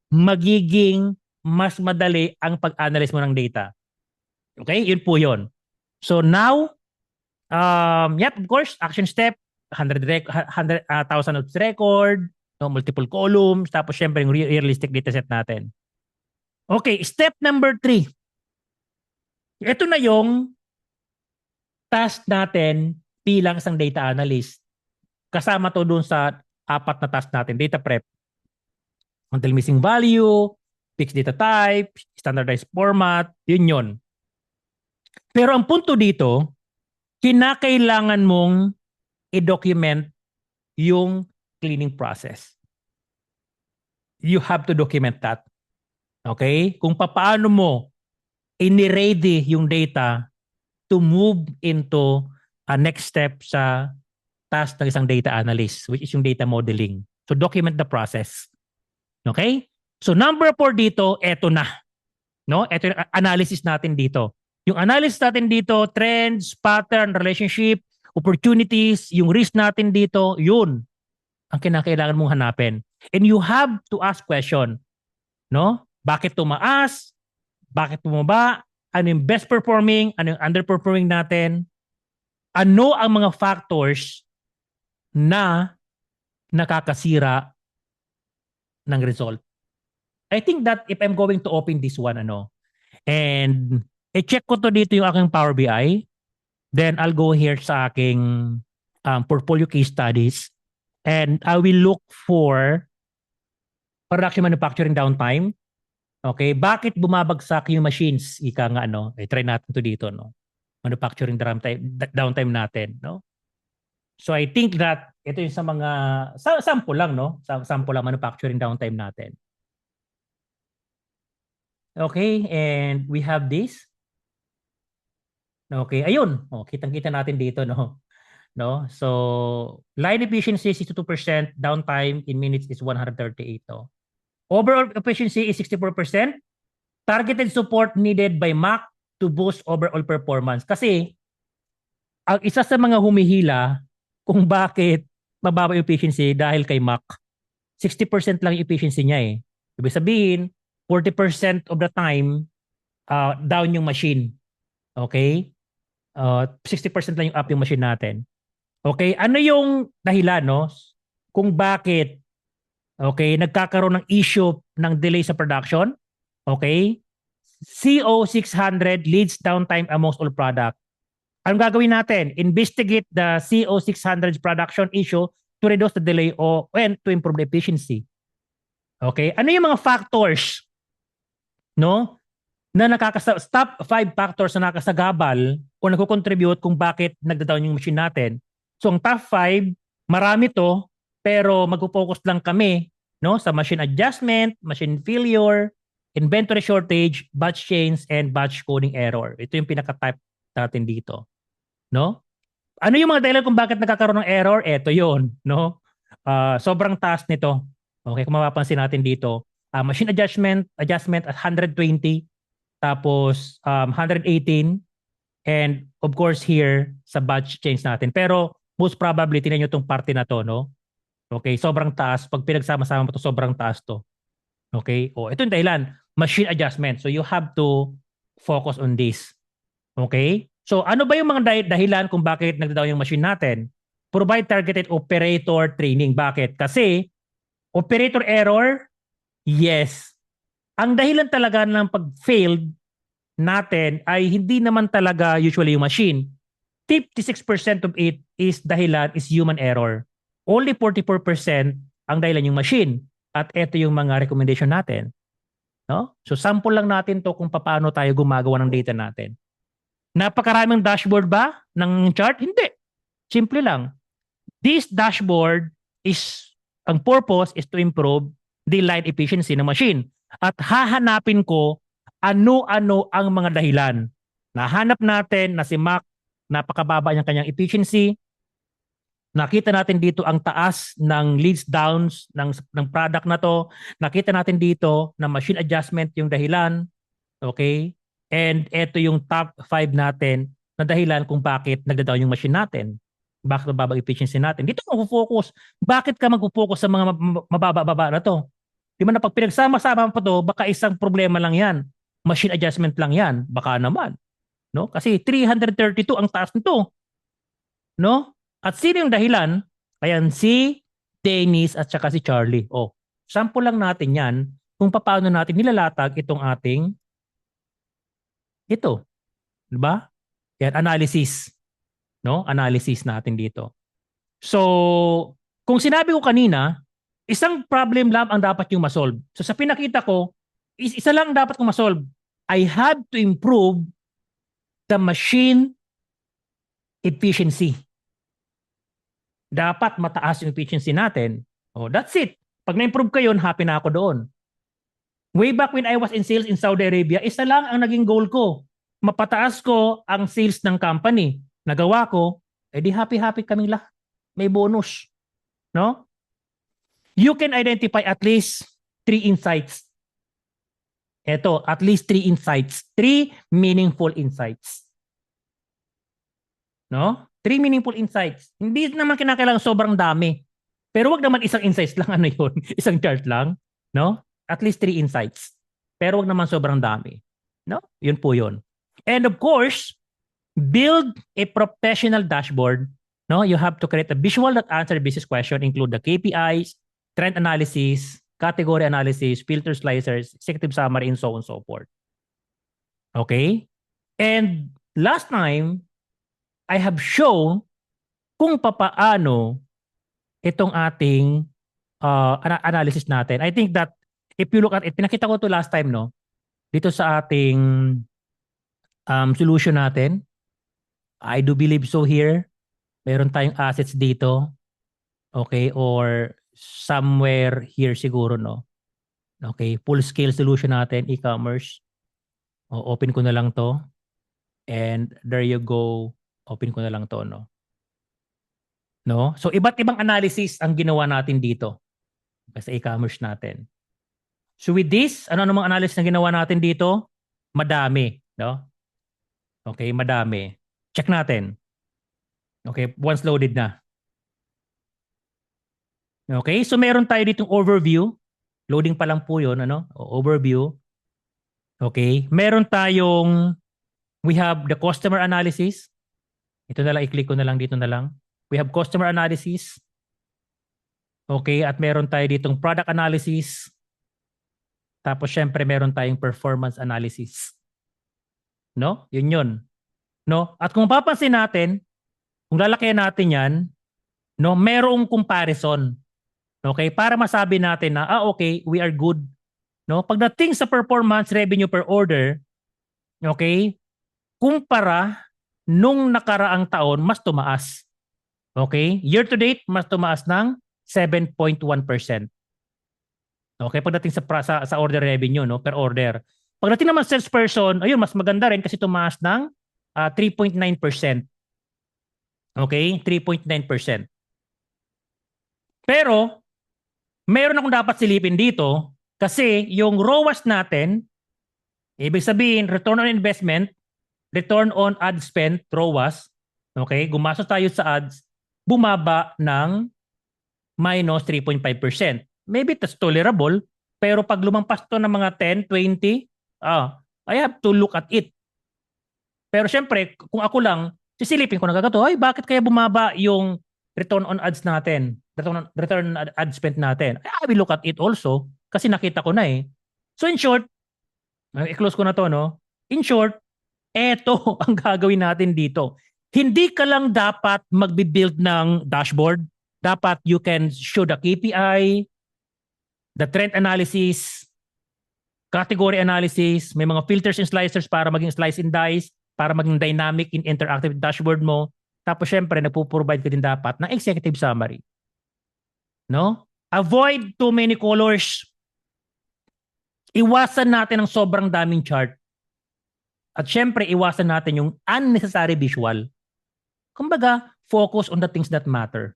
magiging mas madali ang pag-analyze mo ng data. Okay? Yun po yun. So now, of course, action step, 100,000 of record, no, multiple columns, tapos syempre yung realistic data set natin. Okay, step number 3. Ito na yung task natin bilang isang data analyst. Kasama to dun sa 4 na task natin. Data prep, until missing value, fixed data type, standardized format, yun. Pero ang punto dito, kinakailangan mong i-document yung cleaning process. You have to document that. Okay? Kung paano mo ini-ready yung data to move into a next step sa task ng isang data analyst, which is yung data modeling. So document the process. Okay? So number 4 dito, eto na. No? Ito yung analysis natin dito. Yung analysis natin dito, trends, pattern, relationship, opportunities, yung risk natin dito, yun ang kinakailangan mong hanapin. And you have to ask question. No? Bakit tumaas? Bakit bumaba? Ano yung best performing? Ano yung underperforming natin? Ano ang mga factors na nakakasira ng result? I think that if I'm going to open this one, and i-check ko to dito yung aking Power BI, then I'll go here sa aking portfolio case studies, and I will look for production manufacturing downtime. Okay, bakit bumabagsak yung machines? Ika nga, try natin to dito, manufacturing downtime natin, no? So I think that ito yung sa mga sample lang, no? Sample lang manufacturing downtime natin. Okay, and we have this. Okay, ayun. Kitang-kita natin dito, no? So line efficiency is 62%, downtime in minutes is 138. Overall efficiency is 64%. Targeted support needed by Mac to boost overall performance. Kasi ang isa sa mga humihila kung bakit mababa yung efficiency dahil kay Mac, 60% lang yung efficiency niya eh. Ibig sabihin, 40% of the time down yung machine. Okay? 60% lang yung up yung machine natin. Okay? Ano yung dahilan, no? Kung bakit nagkakaroon ng issue ng delay sa production? Okay? CO600 leads downtime amongst all product. Anong gagawin natin? Investigate the CO600 production issue to reduce the delay and to improve the efficiency. Okay? Ano yung mga factors, no? Na top 5 factors na nakasagabal o nagko-contribute kung bakit nagda-down yung machine natin. So ang top 5, marami to, pero magpo-focus lang kami, no, sa machine adjustment, machine failure, inventory shortage, batch change, and batch coding error. Ito yung pinaka-type natin dito, no? Ano yung mga dahilan kung bakit nagkakaroon ng error? Ito yun, no? Sobrang taas nito. Okay, kung mapapansin natin dito, machine adjustment at 120, tapos 118, and of course here sa batch change natin. Pero most probably tinan nyo itong parte na to, no? Okay, sobrang taas. Pag pinagsama-sama mo to, sobrang taas to. Okay? Ito yung dahilan. Machine adjustment. So you have to focus on this. Okay? So ano ba yung mga dahilan kung bakit nagda-down yung machine natin? Provide targeted operator training. Bakit? Kasi operator error, yes. Ang dahilan talaga ng pag-failed natin ay hindi naman talaga usually yung machine. 56% of it is human error. Only 44% ang dahilan yung machine. At ito yung mga recommendation natin. No? So sample lang natin to kung paano tayo gumagawa ng data natin. Napakaraming dashboard ba ng chart? Hindi. Simple lang. This dashboard ang purpose is to improve the line efficiency ng machine. At hahanapin ko ano-ano ang mga dahilan. Nahanap natin na si Mac, napakababa niyang kanyang efficiency. Nakita natin dito ang taas ng leads downs ng product na to. Nakita natin dito na machine adjustment yung dahilan. Okay? And ito yung top 5 natin na dahilan kung bakit nagda-down yung machine natin. Bakit mababa efficiency natin. Dito mag-focus. Bakit ka mag-focus sa mga mababa-baba na to? Di ba na pag pinagsama-sama pa to, baka isang problema lang yan. Machine adjustment lang yan. Baka naman. No? Kasi 332 ang taas nito. No? At sino yung dahilan? Ayan, si Dennis at saka si Charlie. Sample lang natin yan kung paano natin nilalatag itong ating ito. Diba? Yan, analysis. No? Analysis natin dito. So, kung sinabi ko kanina, isang problem lang ang dapat yung masolve. So, sa pinakita ko, isa lang dapat kong masolve. I have to improve the machine efficiency. Dapat mataas yung efficiency natin. That's it. Pag na-improve ko yun, happy na ako doon. Way back when I was in sales in Saudi Arabia, isa lang ang naging goal ko. Mapataas ko ang sales ng company. Nagawa ko, edi happy-happy kaming lahat. may bonus, no? You can identify at least 3 insights. Ito, at least 3 insights. 3 meaningful insights. No? 3 meaningful insights. Hindi naman kinakailangan sobrang dami. Pero wag naman isang insights lang, ano yun? Isang chart lang. No? At least 3 insights. Pero wag naman sobrang dami. No? Yun po yun. And of course, build a professional dashboard. No? You have to create a visual that answer business question, include the KPIs, trend analysis, category analysis, filter slicers, executive summary, and so on and so forth. Okay? And last time, I have shown kung papaano itong ating analysis natin. I think that if you look at it, pinakita ko to last time, no? Dito sa ating solution natin. I do believe so here. Meron tayong assets dito. Okay? Or somewhere here siguro, no? Okay? Full scale solution natin, e-commerce. Open ko na lang to. And there you go. Open ko na lang to, no? No? So, iba't ibang analysis ang ginawa natin dito sa e-commerce natin. So, with this, ano namang analysis na ginawa natin dito? Madami, no? Okay, madami. Check natin. Okay, once loaded na. Okay, so meron tayo ditong overview. Loading pa lang po yun, ano? Overview. Okay, meron tayong, we have the customer analysis. Ito na lang, i-click ko na lang dito na lang. We have customer analysis. Okay, at meron tayo ditong product analysis. Tapos syempre meron tayong performance analysis. No? Yun yun. No? At kung papansin natin, kung lalakayan natin yan, no, merong comparison. Okay? Para masabi natin na, okay, we are good. No? Pagdating sa performance revenue per order, okay, kumpara nung nakaraang taon, mas tumaas. Okay? Year to date, mas tumaas ng 7.1%. Okay? Pagdating sa order revenue, no, per order. Pagdating naman salesperson, ayun, mas maganda rin kasi tumaas ng 3.9%. Okay? 3.9%. Pero, mayroon akong dapat silipin dito kasi yung ROAS natin, ibig sabihin, return on investment, return on ad spend, ROAS, okay, gumastos tayo sa ads, bumaba ng minus 3.5%. Maybe that's tolerable, pero pag lumampas to ng mga 10, 20, I have to look at it. Pero syempre, kung ako lang, sisilipin ko na kagato, ay bakit kaya bumaba yung return on ads natin, return on ad spend natin? I will look at it also kasi nakita ko na eh. So in short, i-close ko na to, no? In short, eto ang gagawin natin dito. Hindi ka lang dapat magbi-build ng dashboard. Dapat you can show the KPI, the trend analysis, category analysis, may mga filters and slicers para maging slice and dice, para maging dynamic in interactive dashboard mo. Tapos syempre, nagpo-provide ka din dapat ng executive summary. No? Avoid too many colors. Iwasan natin ang sobrang daming chart. At syempre, iwasan natin yung unnecessary visual. Kumbaga, focus on the things that matter.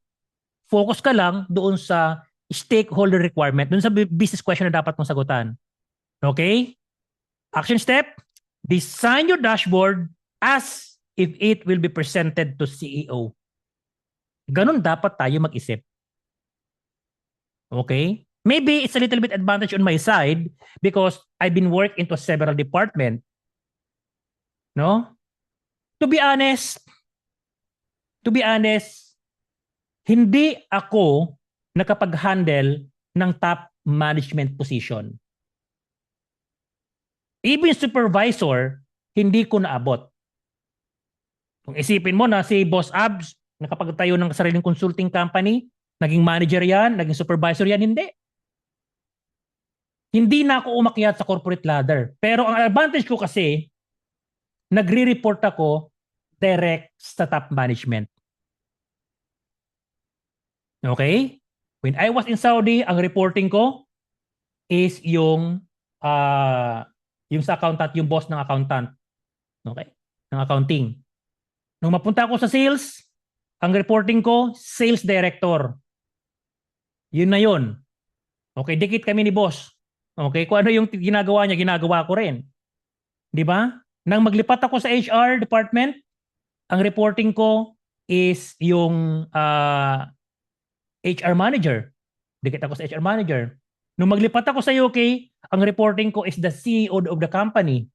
Focus ka lang doon sa stakeholder requirement, doon sa business question na dapat mong sagutan. Okay? Action step, design your dashboard as if it will be presented to CEO. Ganun dapat tayo mag-isip. Okay? Maybe it's a little bit advantage on my side because I've been working into several departments. No? To be honest, hindi ako nakapag-handle ng top management position. Even supervisor, hindi ko naabot. Kung isipin mo na si Boss Abs, nakapagtayo ng sariling consulting company, naging manager yan, naging supervisor yan, hindi. Hindi na ako umakyat sa corporate ladder. Pero ang advantage ko kasi, nagre-report ako direct sa top management. Okay? When I was in Saudi, ang reporting ko is yung sa accountant, yung boss ng accountant. Okay? Ng accounting. Nung mapunta ako sa sales, Ang reporting ko, sales director. Yun na yun. Okay, dikit kami ni boss. Okay, kung ano yung ginagawa niya, ginagawa ko rin. Di ba? Nang maglipat ako sa HR department, ang reporting ko is yung HR manager. Dikit ako sa HR manager. Nung maglipat ako sa UK, ang reporting ko is the CEO of the company.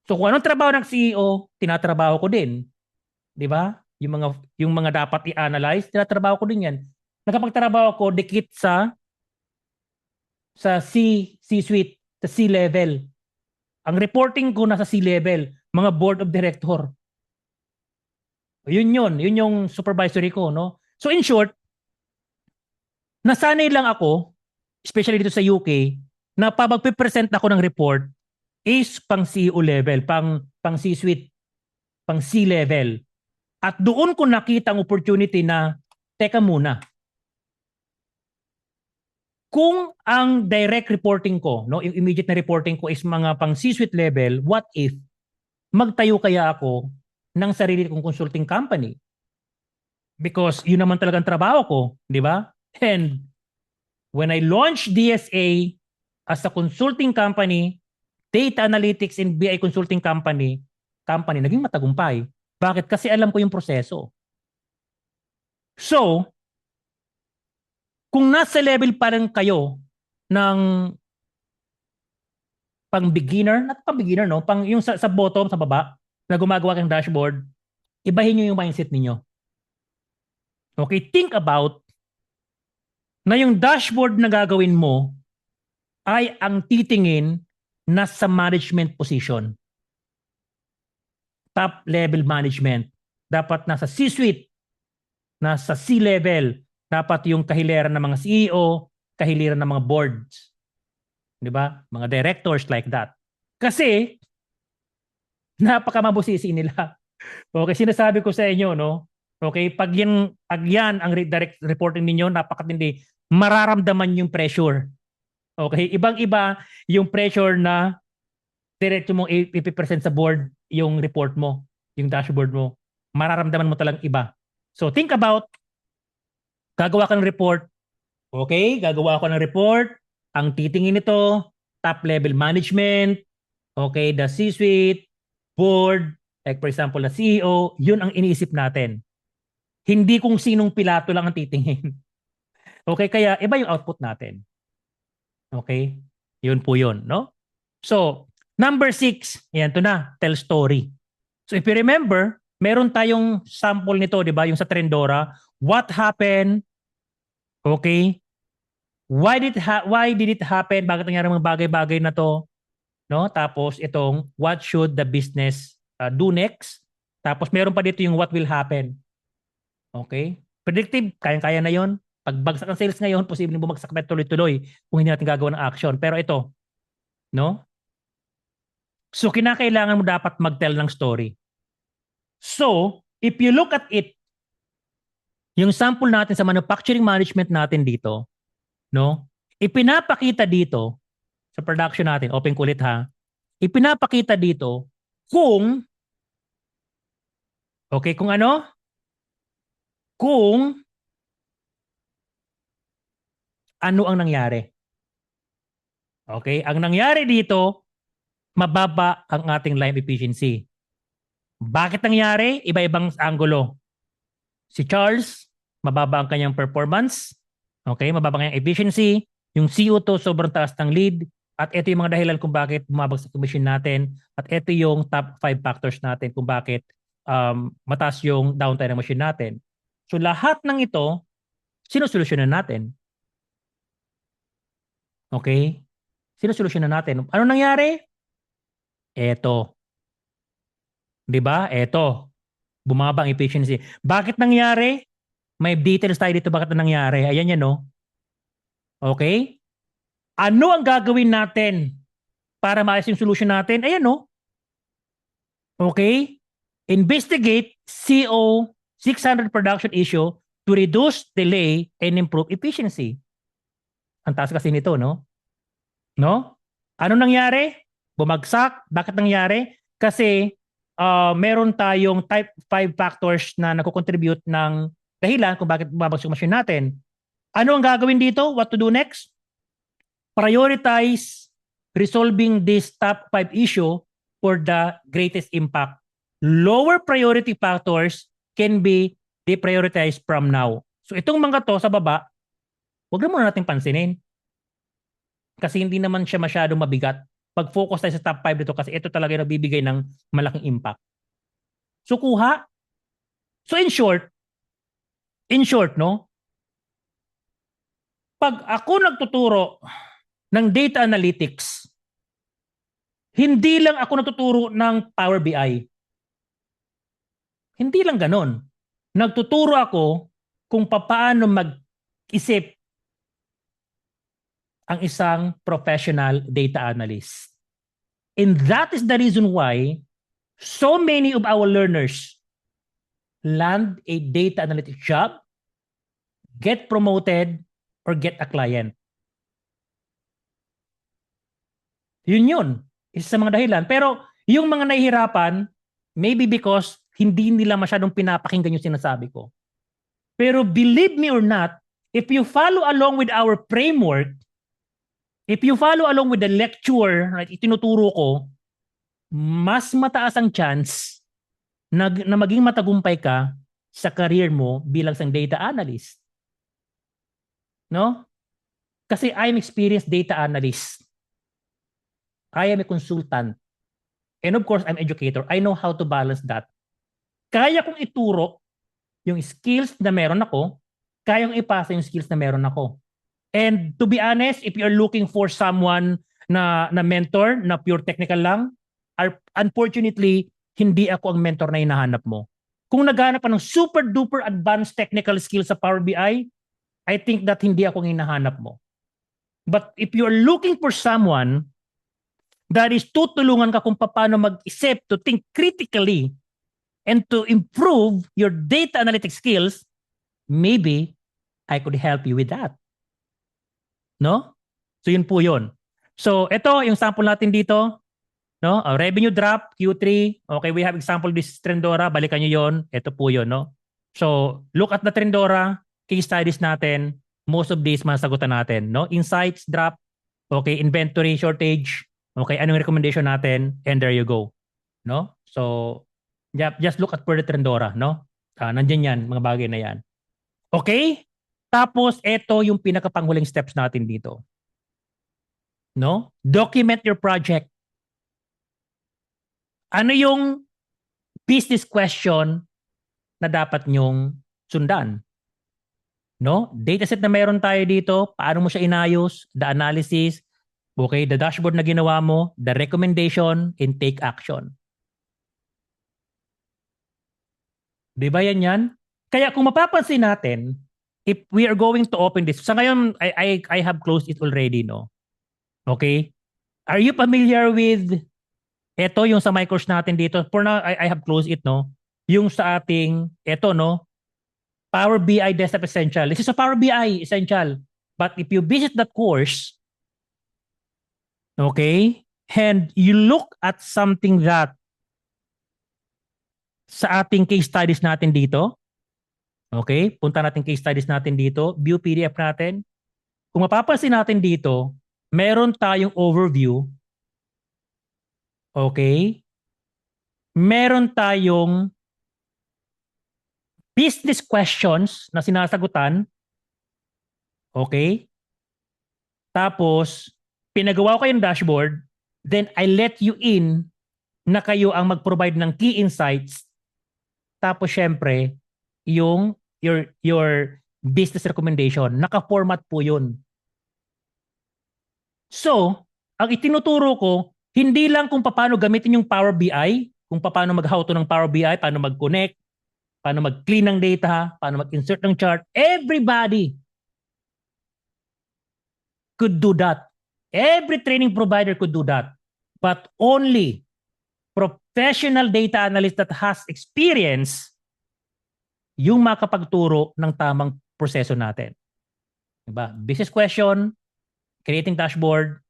So kung anong trabaho ng CEO, tinatrabaho ko din. 'Di ba? Yung mga dapat i-analyze, tinatrabaho ko din 'yan. Nakapagtrabaho ko dikit sa C-suite, sa C-level. Ang reporting ko nasa C-level, mga board of director. Yun yung supervisory ko, no? So in short, nasanay lang ako, especially dito sa UK, na pag magpipresent ako ng report is pang CEO level, pang C-suite, pang C-level. At doon ko nakita ang opportunity na, teka muna, kung ang direct reporting ko, no, yung immediate na reporting ko is mga pang C-suite level, what if magtayo kaya ako ng sarili kong consulting company? Because yun naman talagang trabaho ko, di ba? And when I launched DSA as a consulting company, data analytics and BI consulting company naging matagumpay. Bakit? Kasi alam ko yung proseso. So, kung nasa level pa rin kayo ng pang beginner, not pang beginner, no? Pang yung sa bottom, sa baba, na gumagawa kang dashboard, ibahin nyo yung mindset ninyo. Okay, think about na yung dashboard na gagawin mo ay ang titingin na sa management position. Top level management. Dapat nasa C-suite, nasa C-level. Dapat yung kahiliran ng mga CEO, kahiliran ng mga boards. Di ba? Mga directors like that. Kasi, napakamabusisi nila. Okay, sinasabi ko sa inyo, no? Okay, pag yan ang direct reporting ninyo, napakatindi. Mararamdaman yung pressure. Okay, ibang-iba yung pressure na diretso mong ipipresent sa board yung report mo, yung dashboard mo. Mararamdaman mo talagang iba. So think about, gagawa ka ng report. Okay, gagawa ko ng report. Ang titingin nito, top level management, okay, the C-suite, board, like for example, the CEO, yun ang iniisip natin. Hindi kung sinong pilato lang ang titingin. Okay, kaya iba yung output natin. Okay? Yun po yun, no? So, number 6, yan to na, tell story. So if you remember, meron tayong sample nito, di ba? Yung sa Trendora. What happened? Okay? Why did it happen? Bakit nangyari mga bagay-bagay na to? No? Tapos itong what should the business do next? Tapos meron pa dito yung what will happen. Okay? Predictive, kayang-kaya na yon. Pag bagsak ang sales ngayon, posibleng bumagsak pa tuloy-tuloy kung hindi natin gagawa ng action. Pero ito, no? So kinakailangan mo dapat mag-tell ng story. So, if you look at it, yung sample natin sa manufacturing management natin dito, no? Ipinapakita dito sa production natin, open ko ulit ha. Ipinapakita dito kung okay, kung ano? Kung ano ang nangyari. Okay? Ang nangyari dito, mababa ang ating line efficiency. Bakit nangyari? Iba-ibang anggulo. Si Charles, mababa ang kanyang performance. Okay? Mababa ang kanyang efficiency. Yung CO2, sobrang taas ng lead. At ito yung mga dahilan kung bakit bumabagsak yung machine natin. At ito yung top 5 factors natin kung bakit mataas yung downtime ng machine natin. So lahat ng ito, sinusolusyonan natin. Okay? Sinusolusyonan natin. Ano nangyari? Eto. 'Di ba? Eto. Bumaba ang efficiency. Bakit nangyari? May details tayo dito bakit nangyari. Ayan yan, no? Okay? Ano ang gagawin natin para maayos yung solution natin? Ayan, no? Okay? Investigate CO 600 production issue to reduce delay and improve efficiency. Ang taas kasi nito, no? No? Ano nangyari? Bumagsak. Bakit nangyari? Kasi meron tayong type 5 factors na nagko-contribute ng dahilan kung bakit bumabagsak yung machine natin. Ano ang gagawin dito? What to do next? Prioritize resolving this top 5 issue for the greatest impact. Lower priority factors can be deprioritized from now. So itong mga to sa baba, huwag na muna natin pansinin. Kasi hindi naman siya masyadong mabigat. Pag-focus tayo sa top 5 dito kasi ito talaga yung nagbibigay ng malaking impact. So kuha. So in short, no? Pag ako nagtuturo ng data analytics, hindi lang ako nagtuturo ng Power BI. Hindi lang ganon. Nagtuturo ako kung paano mag-isip ang isang professional data analyst. And that is the reason why so many of our learners land a data analytics job, get promoted, or get a client. Yun. Isa sa mga dahilan. Pero yung mga nahihirapan, maybe because hindi nila masyadong pinapakinggan yung sinasabi ko. Pero believe me or not, if you follow along with our framework, if you follow along with the lecture na itinuturo ko, mas mataas ang chance na maging matagumpay ka sa career mo bilang isang data analyst. No? Kasi I'm experienced data analyst. I am a consultant. And of course, I'm educator. I know how to balance that. Kaya kong ituro yung skills na meron ako, kayang ipasa yung skills na meron ako. And to be honest, if you're looking for someone na mentor, na pure technical lang, unfortunately, hindi ako ang mentor na hinahanap mo. Kung naghanap ka ng super duper advanced technical skills sa Power BI, I think that hindi ako ang hinahanap mo. But if you're looking for someone that is tutulungan ka kung paano mag-isip, to think critically, and to improve your data analytics skills, maybe I could help you with that. No? So yun po yun. So ito yung sample natin dito. No? Revenue drop, Q3. Okay, we have example this Trendora. Balikan nyo yun. Ito po yun. No? So look at the Trendora. Case studies natin. Most of these masagutan natin. No? Insights drop. Okay, inventory shortage. Okay, anong recommendation natin? And there you go. No? So yeah, just look at per the Trendora. No? Nandiyan yan, mga bagay na yan. Okay? Tapos, ito yung pinakapanghuling steps natin dito. No? Document your project. Ano yung business question na dapat nyong sundan? No? Dataset na meron tayo dito, paano mo siya inayos, the analysis, okay, the dashboard na ginawa mo, the recommendation, and take action. Di ba yan? Kaya kung mapapansin natin, if we are going to open this, sa ngayon, I have closed it already, no? Okay? Are you familiar with ito yung sa my course natin dito? For now, I have closed it, no? Yung sa ating, ito, no? Power BI Desktop Essential. This is a Power BI Essential. But if you visit that course, okay, and you look at something that sa ating case studies natin dito, okay, punta natin case studies natin dito, view PDF natin. Kung mapapansin natin dito, meron tayong overview. Okay? Meron tayong business questions na sinasagutan. Okay? Tapos, pinagawa ko yung dashboard, then I let you in na kayo ang mag-provide ng key insights. Tapos, syempre, yung your business recommendation, naka-format po yun. So, ang itinuturo ko, hindi lang kung paano gamitin yung Power BI, kung paano mag-how to ng Power BI, paano mag-connect, paano mag-clean ng data, paano mag-insert ng chart. Everybody could do that. Every training provider could do that. But only professional data analyst that has experience yung makapagturo ng tamang proseso natin. Diba? Business question, creating dashboard,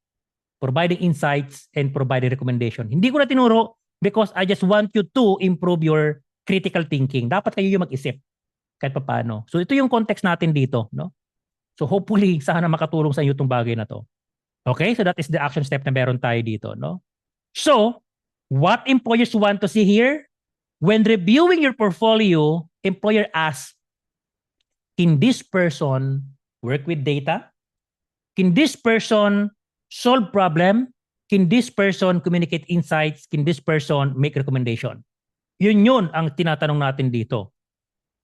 providing insights, and providing recommendation. Hindi ko na tinuro because I just want you to improve your critical thinking. Dapat kayo yung mag-isip kahit paano. So ito yung context natin dito, no? So hopefully sana makatulong sa inyo itong bagay na to. Okay? So that is the action step na meron tayo dito, no? So, what employers want to see here? When reviewing your portfolio, employer asks, can this person work with data? Can this person solve problem? Can this person communicate insights? Can this person make recommendation? Yun ang tinatanong natin dito.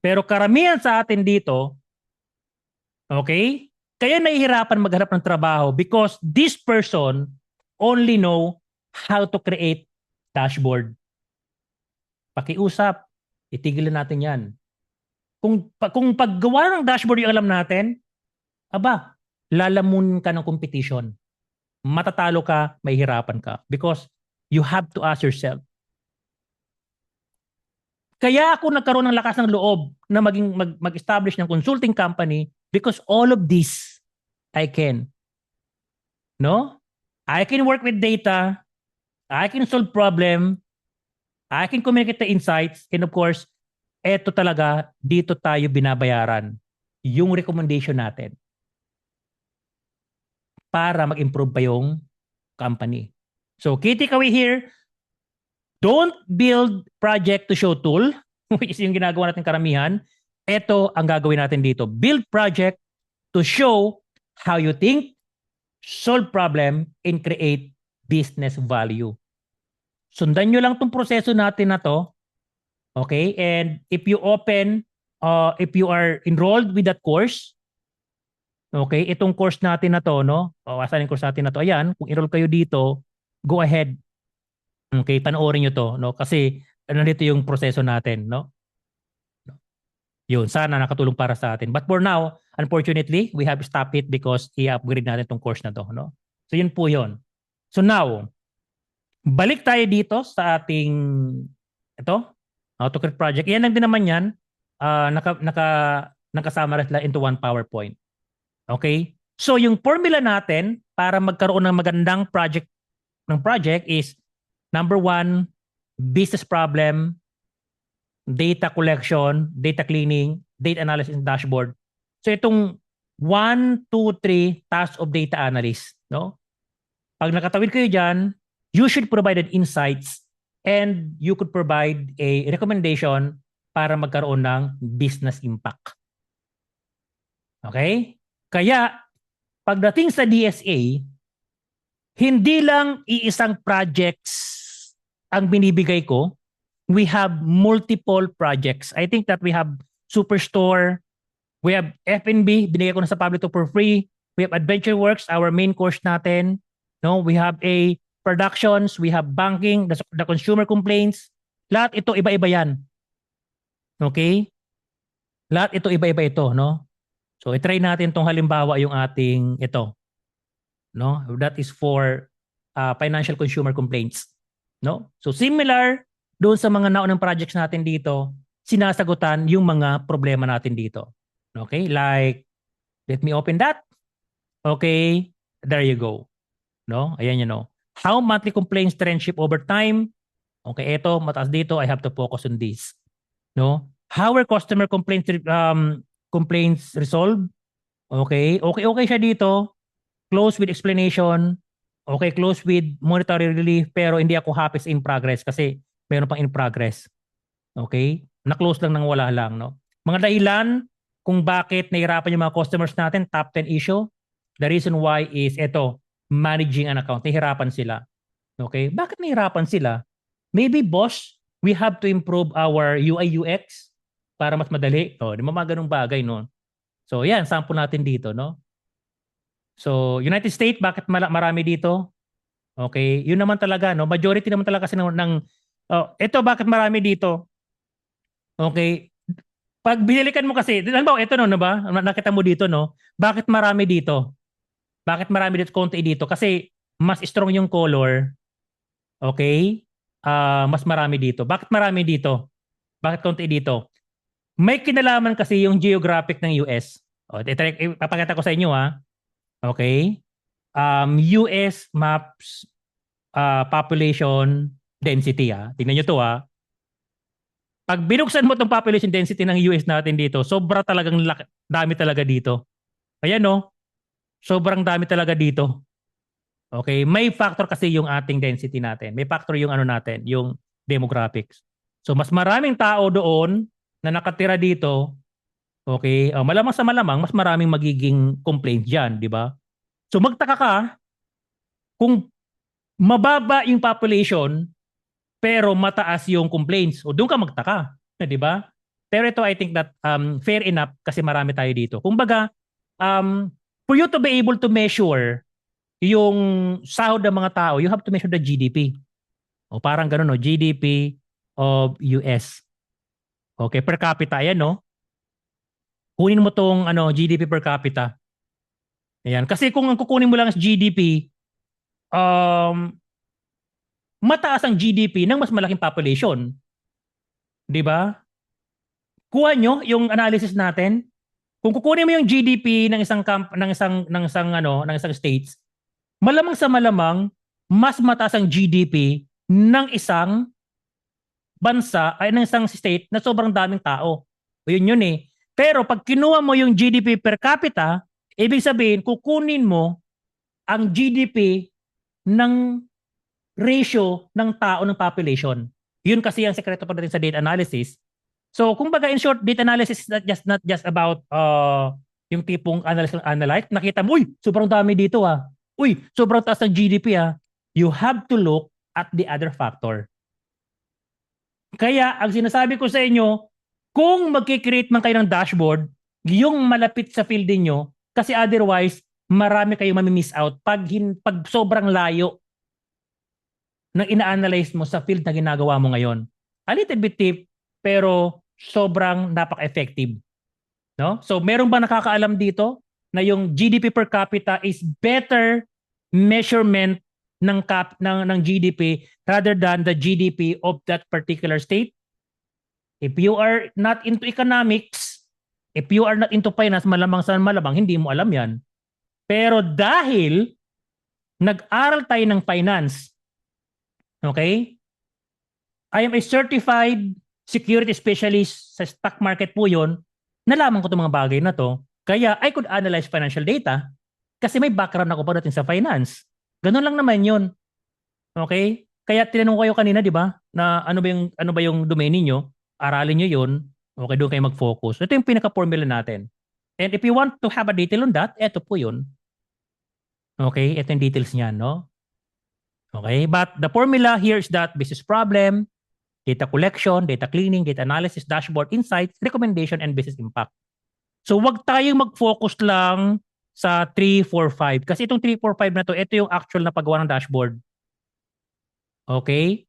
Pero karamihan sa atin dito, okay, kaya nahihirapan maghanap ng trabaho because this person only know how to create dashboard. Pakiusap, itigilan natin yan. Kung paggawa ng dashboard yung alam natin, aba, lalamun ka ng competition. Matatalo ka, mahihirapan ka. Because you have to ask yourself. Kaya ako nagkaroon ng lakas ng loob na mag-establish ng consulting company because all of this I can. No? I can work with data. I can solve problem. I can communicate the insights. And of course, eto talaga, dito tayo binabayaran yung recommendation natin para mag-improve pa yung company. So, key takeaway here, don't build project to show tool, which is yung ginagawa natin karamihan. Ito ang gagawin natin dito. Build project to show how you think, solve problem, and create business value. Sundan nyo lang itong proseso natin na to. Okay? And if you are enrolled with that course, okay, itong course natin na to, no? Asan yung course natin na to? Ayan, kung enroll kayo dito, go ahead. Okay, panoorin nyo to, no? Kasi nandito yung proseso natin, no? Yun, sana nakatulong para sa atin. But for now, unfortunately, we have to stop it because i-upgrade natin itong course na to, no? So yun po yun. So now, balik tayo dito sa ating ito, AutoCAD project. Yan lang din naman yan. Nakasummarize lang into one PowerPoint. Okay? So yung formula natin para magkaroon ng magandang project is number 1, business problem, data collection, data cleaning, data analysis, and dashboard. So itong 1, 2, 3 tasks of data analyst, no? Pag nakatawid kayo dyan, you should provide an insights and you could provide a recommendation para magkaroon ng business impact. Okay? Kaya, pagdating sa DSA, hindi lang iisang projects ang binibigay ko. We have multiple projects. I think that we have Superstore, we have F&B, binigay ko na sa Pablito for free. We have AdventureWorks, our main course natin. No, we have a productions, we have banking, the consumer complaints. Lahat ito iba-iba yan. Okay? Lahat ito iba-iba ito, no? So i-try natin tong halimbawa yung ating ito. No? That is for financial consumer complaints. No? So similar doon sa mga naunang projects natin dito, sinasagutan yung mga problema natin dito. Okay? Like, let me open that. Okay? There you go. No? Ayan yun, no? How monthly complaints trend shift over time. Okay, ito, mataas dito. I have to focus on this. No? How are customer complaints resolved? Okay, okay siya dito. Close with explanation. Okay, close with monetary relief. Pero hindi ako happy in progress kasi meron pang in progress. Okay? Na-close lang nang wala lang, no? Mga dahilan kung bakit nahihirapan yung mga customers natin, top 10 issue. The reason why is ito, managing an account. Nahihirapan sila. Okay? Bakit nahihirapan sila? Maybe, boss, we have to improve our UI UX para mas madali. Di ba mga ganung bagay, no? So, yan, sample natin dito, no? So, United States, bakit marami dito? Okay? Yun naman talaga, no? Majority naman talaga kasi ito, bakit marami dito? Okay? Pag binilikan mo kasi, halimbawa, ito, no ba? Nakita mo dito, no? Bakit marami dito? Bakit marami dito, konti dito? Kasi mas strong yung color. Okay? Mas marami dito. Bakit marami dito? Bakit konti dito? May kinalaman kasi yung geographic ng US. Papakita ko sa inyo, ha? Okay? US maps population density Tingnan nyo to Pag binuksan mo tong population density ng US natin dito, sobra talagang dami talaga dito. Ayan no, sobrang dami talaga dito. Okay, may factor kasi yung ating density natin. May factor yung ano natin, yung demographics. So mas maraming tao doon na nakatira dito, okay, malamang sa malamang mas maraming magiging complaints diyan, di ba? So magtaka ka kung mababa yung population pero mataas yung complaints. O doon ka magtaka, di ba? Pero ito I think that fair enough kasi marami tayo dito. Kumbaga, for you to be able to measure yung sahod ng mga tao, you have to measure the GDP. O parang ganun, no? GDP of US. Okay, per capita yan, no? Kunin mo tong GDP per capita. Ayan. Kasi kung ang kukunin mo lang is GDP, mataas ang GDP ng mas malaking population. 'Di ba? Kuha nyo yung analysis natin. Kung kukunin mo yung GDP ng isang states, malamang sa malamang mas mataas ang GDP ng isang bansa ay ng isang state na sobrang daming tao. O yun eh. Pero pag kinuha mo yung GDP per capita, ibig sabihin kukunin mo ang GDP ng ratio ng tao ng population. Yun kasi ang sekreto pagdating sa data analysis. So, kumbaga in short, data analysis is not just about yung tipong analyze. Nakita mo, uy, sobrang dami dito Uy, sobrang taas ng GDP You have to look at the other factor. Kaya, ang sinasabi ko sa inyo, kung magkikreate man kayo ng dashboard, yung malapit sa field niyo, kasi otherwise, marami kayong mamimiss out pag sobrang layo ng ina-analyze mo sa field na ginagawa mo ngayon. A little bit tip, pero sobrang napaka-effective. No? So, meron ba nakakaalam dito na yung GDP per capita is better measurement ng GDP rather than the GDP of that particular state? If you are not into economics, if you are not into finance, malamang sa malamang, hindi mo alam yan. Pero dahil nag-aral tayo ng finance, okay? I am a certified security specialist sa stock market po yun. Nalaman ko itong mga bagay na to. Kaya I could analyze financial data kasi may background ako pagdating sa finance. Ganun lang naman yun. Okay? Kaya tinanong ko kayo kanina, di ba? Na ano ba yung domain niyo? Aralin niyo yun. Okay, doon kayo mag-focus. Ito yung pinaka-formula natin. And if you want to have a detail on that, ito po yun. Okay? Ito yung details niyan, no? Okay? But the formula here is that business problem, data collection, data cleaning, data analysis, dashboard, insights, recommendation, and business impact. So wag tayong mag-focus lang sa 3, 4, 5. Kasi itong 3, 4, 5 na to, ito yung actual na paggawa ng dashboard. Okay?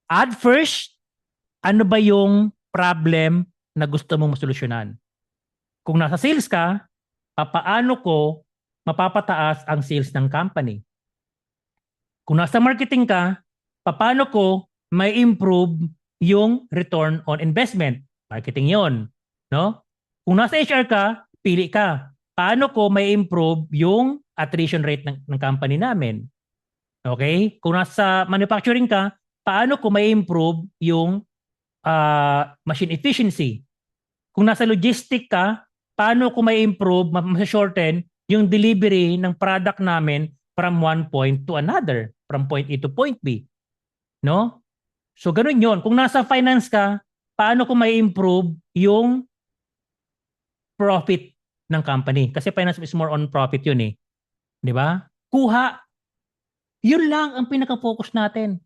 Add first, ano ba yung problem na gusto mong masolusyonan? Kung nasa sales ka, paano ko mapapataas ang sales ng company? Kung nasa marketing ka, paano ko may improve yung return on investment? Marketing yon, no? Kung nasa HR ka, pili ka. Paano ko may improve yung attrition rate ng company namin? Okay? Kung nasa manufacturing ka, paano ko may improve yung machine efficiency? Kung nasa logistic ka, paano ko may improve, ma-shorten yung delivery ng product namin from one point to another, from point A to point B? No? So, ganun yun. Kung nasa finance ka, paano ko may improve yung profit ng company? Kasi finance is more on profit yun eh. Di ba? Kuha. Yun lang ang pinaka-focus natin.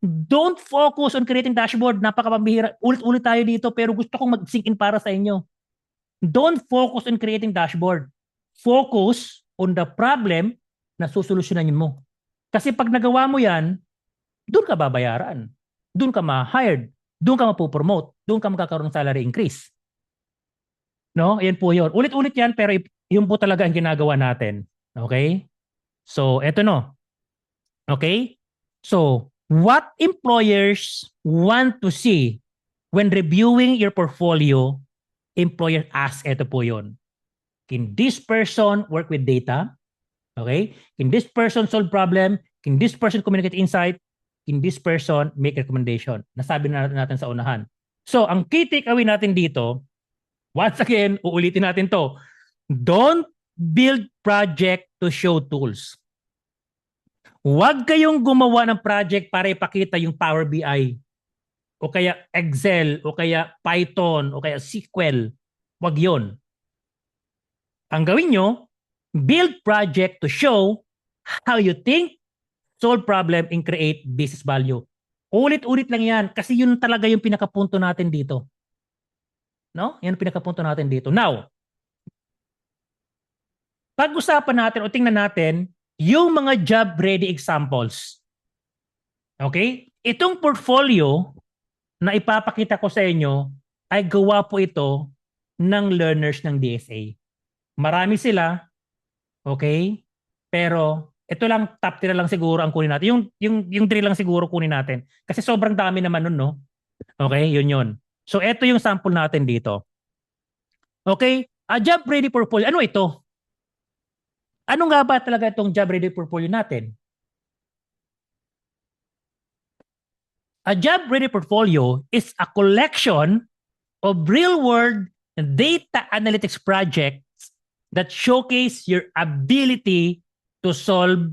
Don't focus on creating dashboard. Napakapambihira. Ulit-ulit tayo dito pero gusto kong mag-sink in para sa inyo. Don't focus on creating dashboard. Focus on the problem na susolusyonan mo. Kasi pag nagawa mo yan, doon ka babayaran. Doon ka ma-hired. Doon ka mapopromote. Doon ka magkakaroon ng salary increase. No? Yan po yun. Ulit-ulit yan pero yun po talaga ang ginagawa natin. Okay? So, eto no. Okay? So, what employers want to see when reviewing your portfolio, employer asks, ito po yun. Can this person work with data? Okay? Can this person solve problem? Can this person communicate insight? in this person, make recommendation. Nasabi na natin sa unahan. So, ang key takeaway natin dito, once again, uulitin natin to. Don't build project to show tools. Huwag kayong gumawa ng project para ipakita yung Power BI o kaya Excel o kaya Python o kaya SQL. Huwag yun. Ang gawin nyo, build project to show how you think, solve problem, and create business value. Ulit-ulit lang yan kasi yun talaga yung pinakapunto natin dito. No? Yan ang pinakapunto natin dito. Now, pag-usapan natin o tingnan natin yung mga job-ready examples. Okay? Itong portfolio na ipapakita ko sa inyo ay gawa po ito ng learners ng DSA. Marami sila, okay? Pero ito lang, top 3 lang siguro ang kunin natin. Yung 3 lang siguro kunin natin. Kasi sobrang dami naman nun, no? Okay, yun. So ito yung sample natin dito. Okay? A job-ready portfolio. Ano ito? Ano nga ba talaga itong job-ready portfolio natin? A job-ready portfolio is a collection of real-world data analytics projects that showcase your ability to solve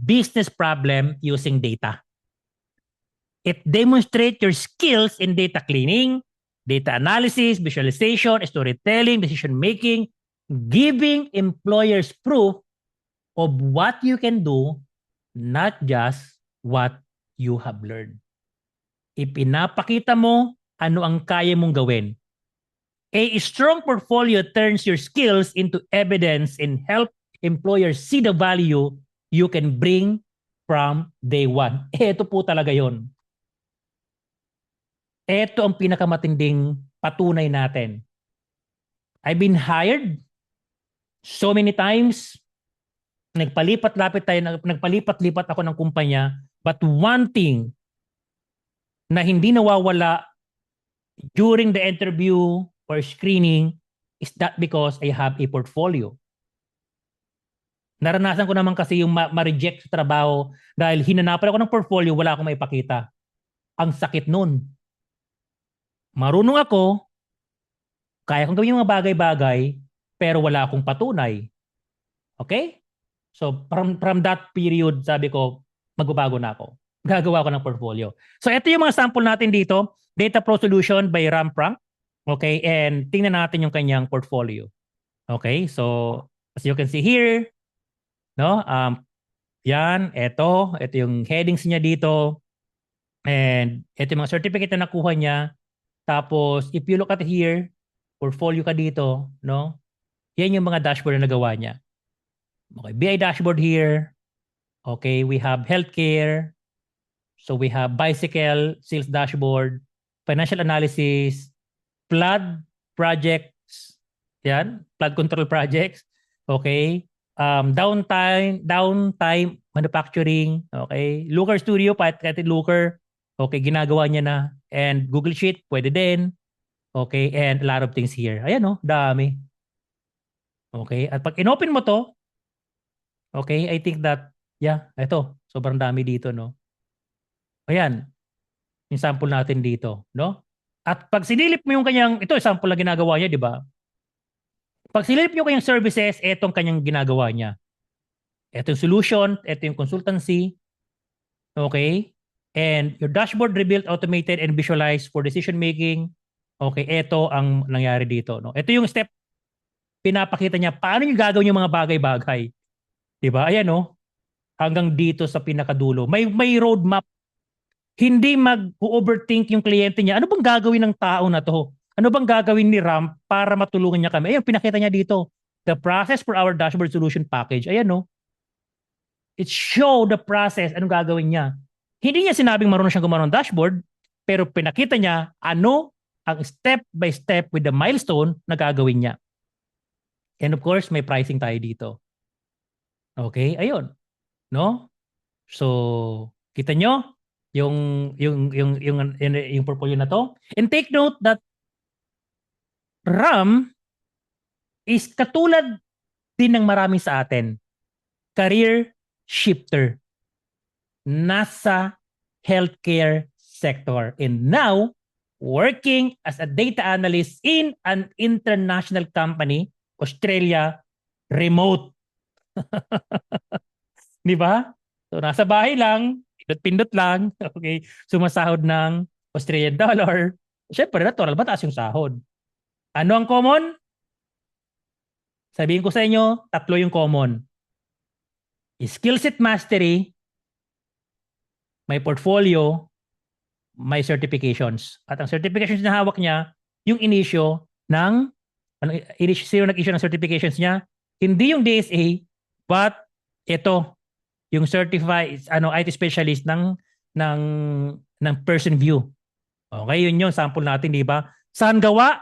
business problem using data. It demonstrates your skills in data cleaning, data analysis, visualization, storytelling, decision making, giving employers proof of what you can do, not just what you have learned. Ipinapakita mo ano ang kaya mong gawin. A strong portfolio turns your skills into evidence and help employers see the value you can bring from day one. Ito po talaga yon. Ito ang pinakamatinding patunay natin. I've been hired so many times. Nagpalipat-lipat ako ng kumpanya. But one thing na hindi nawawala during the interview or screening is that because I have a portfolio. Naranasan ko naman kasi yung ma-reject sa trabaho dahil hinanapan ako ng portfolio, wala akong maipakita. Ang sakit nun. Marunong ako, kaya kong gawin yung mga bagay-bagay, pero wala akong patunay. Okay? So from that period, sabi ko, magbabago na ako. Gagawa ko ng portfolio. So ito yung mga sample natin dito. Data Pro Solution by Ram Frank. Okay? And tingnan natin yung kanyang portfolio. Okay? So as you can see here, no? Ito yung headings niya dito. And ito yung mga certificate na nakuha niya. Tapos if you look at here, portfolio ka dito, no? Yan yung mga dashboard na nagawa niya. Okay, BI dashboard here. Okay, we have healthcare. So we have bicycle, sales dashboard, financial analysis, flood projects. Yan, flood control projects. Okay. Downtime manufacturing. Okay. Looker Studio, pati Looker. Okay, ginagawa niya na. And Google Sheet, pwede din. Okay, and a lot of things here. Ayan, no, dami. Okay, at pag inopen mo to, okay, I think that, yeah, ito, sobrang dami dito, no? Ayan, yung sample natin dito, no? At pag sinilip mo yung kanyang, ito, sample na ginagawa niya, di ba? Pag sinilip yung kanyang services, etong kanyang ginagawa niya. Ito yung solution, ito yung consultancy, okay? And your dashboard rebuilt, automated, and visualized for decision making. Okay, ito ang nangyari dito, no? Ito yung step, pinapakita niya, paano niyo gagawin yung mga bagay-bagay. Di ba? Ayan, no? Hanggang dito sa pinakadulo. May roadmap. Hindi mag-overthink yung kliyente niya. Ano bang gagawin ng tao na to? Ano bang gagawin ni Ram para matulungan niya kami? Ayun, pinakita niya dito. The process for our dashboard solution package. Ayan, no? It show the process. Anong gagawin niya? Hindi niya sinabing marunong siyang gumawa ng dashboard, pero pinakita niya ano ang step by step with the milestone na gagawin niya. And of course, may pricing tayo dito. Okay? Ayun. No? So, kita nyo yung portfolio na to. And take note that Ram is katulad din ng marami sa atin. Career shifter. Nasa healthcare sector. And now, working as a data analyst in an international company, Australia, remote. Di ba? So, nasa bahay lang, pindot-pindot lang, okay, sumasahod ng Australian dollar. Siyempre, natural, mataas yung sahod. Ano ang common? Sabihin ko sa inyo, tatlo yung common. Skill set mastery, may portfolio, may certifications. At ang certifications na hawak niya, yung inisyo ng, sino nag-issue ng certifications niya? Hindi yung DSA, but ito, yung certified IT specialist ng ng person view. Okay, yun yung sample natin, di ba? Saan gawa?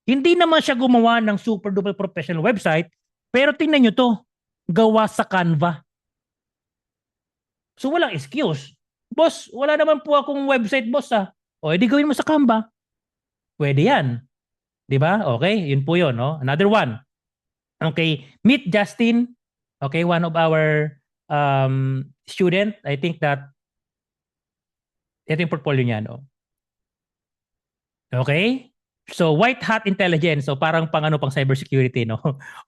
Hindi naman siya gumawa ng super duper professional website, pero tingnan nyo to, gawa sa Canva. So walang excuse. Boss, wala naman po akong website, boss ah. O edi gawin mo sa Canva. Pwede yan. Di ba? Okay, yun po yun. No? Another one. Okay, meet Justin. Okay, one of our student. I think that ito yung portfolio niya. No? Okay? So, white hat intelligence. So, parang pang cybersecurity, no?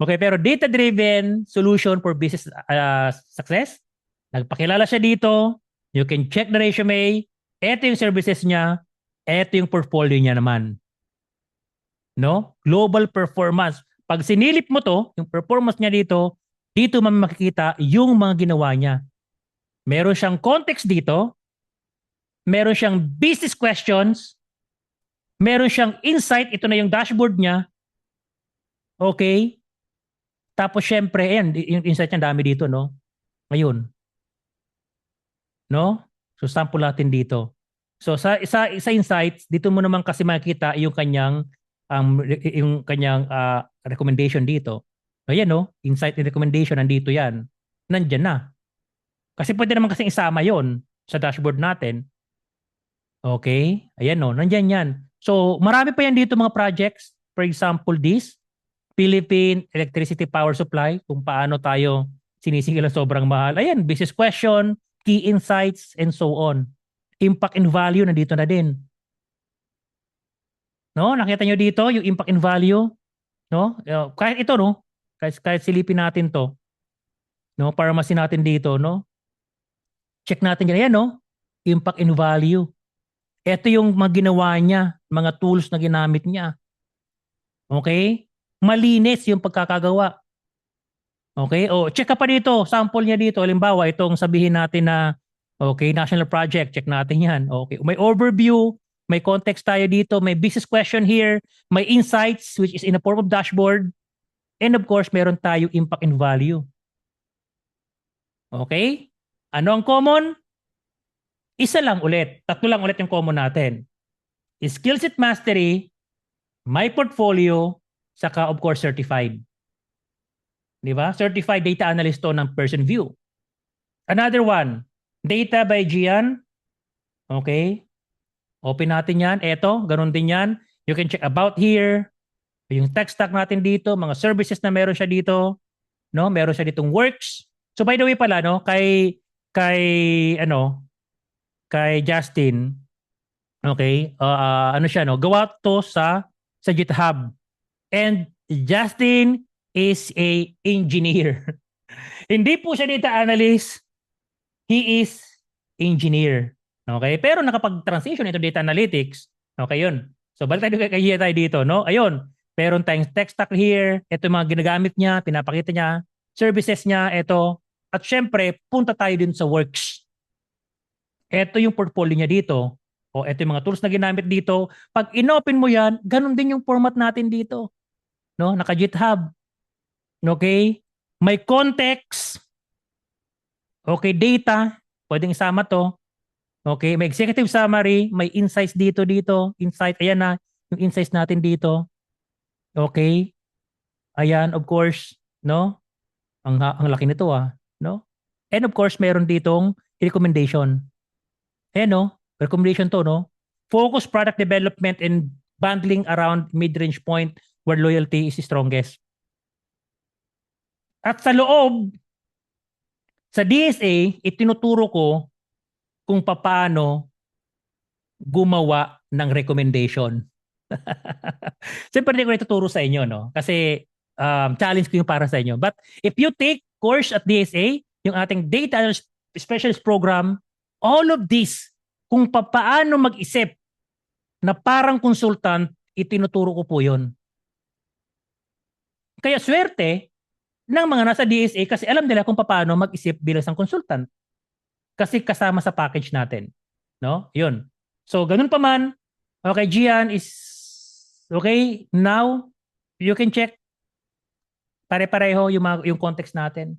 Okay, pero data-driven solution for business success. Nagpakilala siya dito. You can check the resume. Ito yung services niya. Ito yung portfolio niya naman. No? Global performance. Pag sinilip mo to, yung performance niya dito makikita yung mga ginawa niya. Meron siyang context dito. Meron siyang business questions. Meron siyang insight. Ito na yung dashboard niya. Okay? Tapos syempre, ayan, yung insight niya dami dito, no? Ngayon. No? So sample natin dito. So sa insights, dito mo naman kasi makita yung kanyang recommendation dito. Ayan, no? Insight and recommendation nandito 'yan. Nandiyan na. Kasi pwede naman kasi isama 'yon sa dashboard natin. Okay? Ayan, no? Nandiyan 'yan. So marami pa yan dito mga projects. For example, this Philippine Electricity Power Supply, kung paano tayo sinisigil ng sobrang mahal. Ayan, business question, key insights, and so on. Impact and value, nandito na din. No? Nakita nyo dito, yung impact and value. No? Kahit ito, no? Kahit silipin natin to. No? Para masin natin dito, no? Check natin yan. Ayan, no? Impact and value. Ito yung mga ginawa niya, mga tools na ginamit niya. Okay? Malinis yung pagkakagawa. Okay? O, check ka pa dito. Sample niya dito. Halimbawa, itong sabihin natin na, okay, national project. Check natin yan. Okay. May overview. May context tayo dito. May business question here. May insights, which is in a form of dashboard. And of course, meron tayo impact and value. Okay? Ano ang common? Isa lang ulit. Tatlo lang ulit yung common natin. Skill set mastery, my portfolio, saka of course certified. Di ba? Certified data analyst to ng person view. Another one, data by Gian. Okay? Open natin yan. Eto, ganun din yan. You can check about here. Yung tech stack natin dito, mga services na meron siya dito. No? Meron siya ditong works. So by the way pala, no, kay Justin, okay, ano siya, no, gawa to sa GitHub. And Justin is a engineer. Hindi po siya data analyst. He is engineer. Okay? Pero nakapag-transition into data analytics. Okay, yun. So balik tayo dito, no? Ayun. Meron tayong tech stack here. Ito yung mga ginagamit niya, pinapakita niya. Services niya, ito. At syempre, punta tayo din sa works. Ito yung portfolio niya dito. O ito yung mga tools na ginamit dito. Pag inopen mo yan, ganun din yung format natin dito. No? Naka-GitHub. Okay? May context. Okay, data. Pwedeng isama to. Okay, may executive summary. May insights dito. Insight, ayan na. Yung insights natin dito. Okay? Ayan, of course. No? Ang laki nito no? And of course, meron ditong recommendation. Ayan, no? Recommendation to, no? Focus product development and bundling around mid-range point where loyalty is strongest. At sa loob, sa DSA, itinuturo ko kung paano gumawa ng recommendation. Siyempre, hindi ko na ituturo sa inyo, no? Kasi challenge ko yung para sa inyo. But if you take course at DSA, yung ating Data Specialist Program, all of this, kung paano mag-isip na parang consultant, itinuturo ko po yun. Kaya swerte ng mga nasa DSA kasi alam nila kung paano mag-isip bilang isang consultant. Kasi kasama sa package natin. No? Yun. So, ganun pa man, okay, Gian is okay. Now, you can check pare-pareho yung context natin.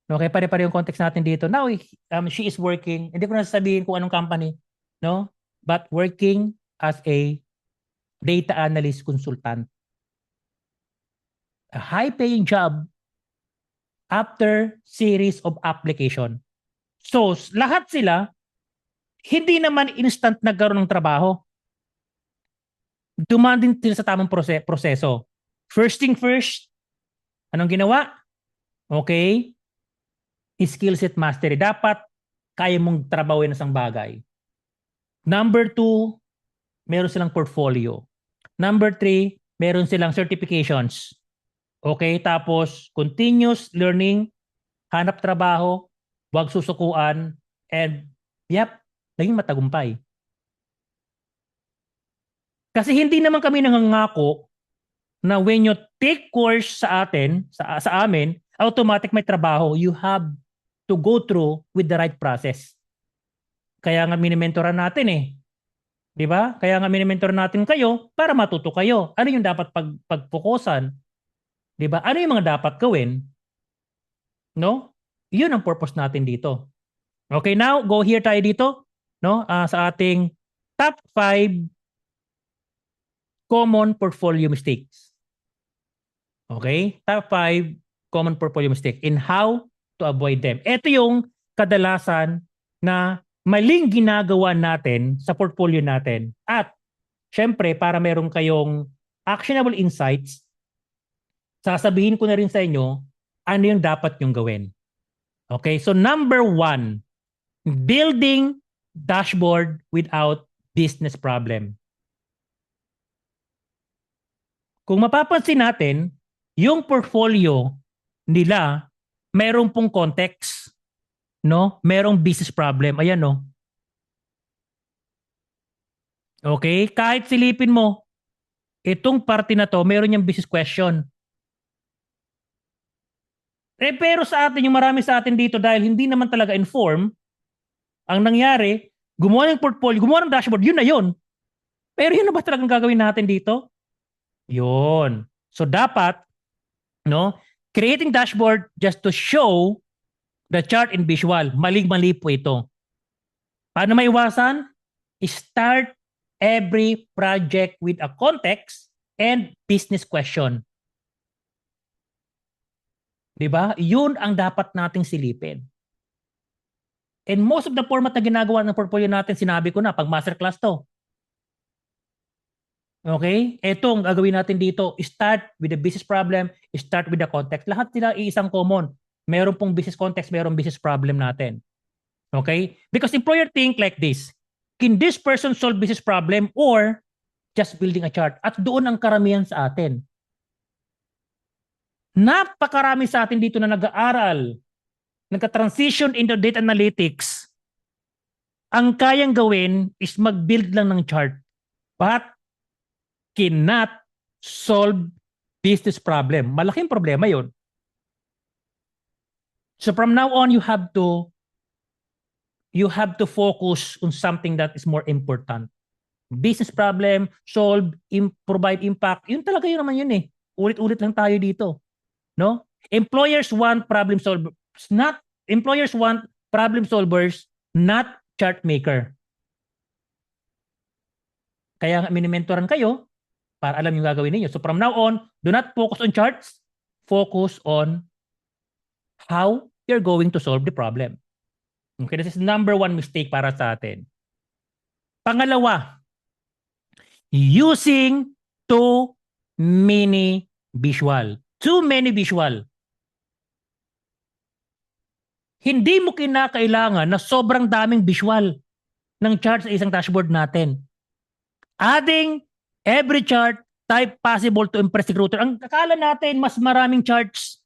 Okay, pare-pareho yung context natin dito. Now, she is working, hindi ko na sasabihin kung anong company, no? But working as a data analyst consultant. A high-paying job after series of application. So, lahat sila, hindi naman instant nagkaroon ng trabaho. Dumaan din sila sa tamang proseso. First thing first, anong ginawa? Okay, skill set mastery. Dapat kaya mong trabawin ng isang bagay. Number 2, meron silang portfolio. Number 3, meron silang certifications. Okay, tapos continuous learning, hanap trabaho, wag susukuan, and naging matagumpay. Kasi hindi naman kami nangangako na when you take course sa atin, sa amin, automatic may trabaho. You have to go through with the right process. Kaya nga minimentoran natin eh. 'Di ba? Kaya nga minimentor natin kayo para matuto kayo. Ano yung dapat pagfokusan? 'Di ba? Ano yung mga dapat gawin? No? 'Yun ang purpose natin dito. Okay, now go here tayo dito, no? Sa ating top 5 common portfolio mistakes. Okay? Top 5 common portfolio mistakes and how to avoid them. Ito yung kadalasan na maling ginagawa natin sa portfolio natin. At syempre, para meron kayong actionable insights, sasabihin ko na rin sa inyo ano yung dapat yung gawin. Okay? So number 1, building dashboard without business problem. Kung mapapansin natin, yung portfolio nila, mayroon pong context, no? Merong business problem. Ayan, no? Okay? Kahit silipin mo, itong parte na to, meron niyang business question. Pero sa atin, yung marami sa atin dito, dahil hindi naman talaga inform, ang nangyari, gumawa ng portfolio, gumawa ng dashboard, yun na yun. Pero yun na ba talagang gagawin natin dito? Yun. So dapat, no, creating dashboard just to show the chart in visual. Maling-mali po ito. Paano maiwasan? Start every project with a context and business question. 'Di ba? Yun ang dapat nating silipin. And most of the format na ginagawa ng portfolio natin, sinabi ko na, pag masterclass to. Okay? Ito ang gagawin natin dito. Start with the business problem, start with the context. Lahat sila iisang common. Meron pong business context, meron business problem natin. Okay? Because employer think like this. Can this person solve business problem or just building a chart? At doon ang karamihan sa atin. Napakarami sa atin dito na nag-aaral, nagka-transition into data analytics. Ang kayang gawin is mag-build lang ng chart. But cannot solve business problem. Malaking problema yon. So from now on, you have to focus on something that is more important. Business problem, solve, provide impact. Yun talaga yun naman yun eh. Ulit-ulit lang tayo dito. No? Employers want problem solvers, not chart maker. Kaya minimentoran kayo para alam yung gagawin niyo. So from now on, do not focus on charts. Focus on how you're going to solve the problem. Okay, this is number 1 mistake para sa atin. Pangalawa, using too many visual. Too many visual. Hindi mo kinakailangan na sobrang daming visual ng chart sa isang dashboard natin. Adding every chart type possible to impress recruiter. Ang akala natin, mas maraming charts,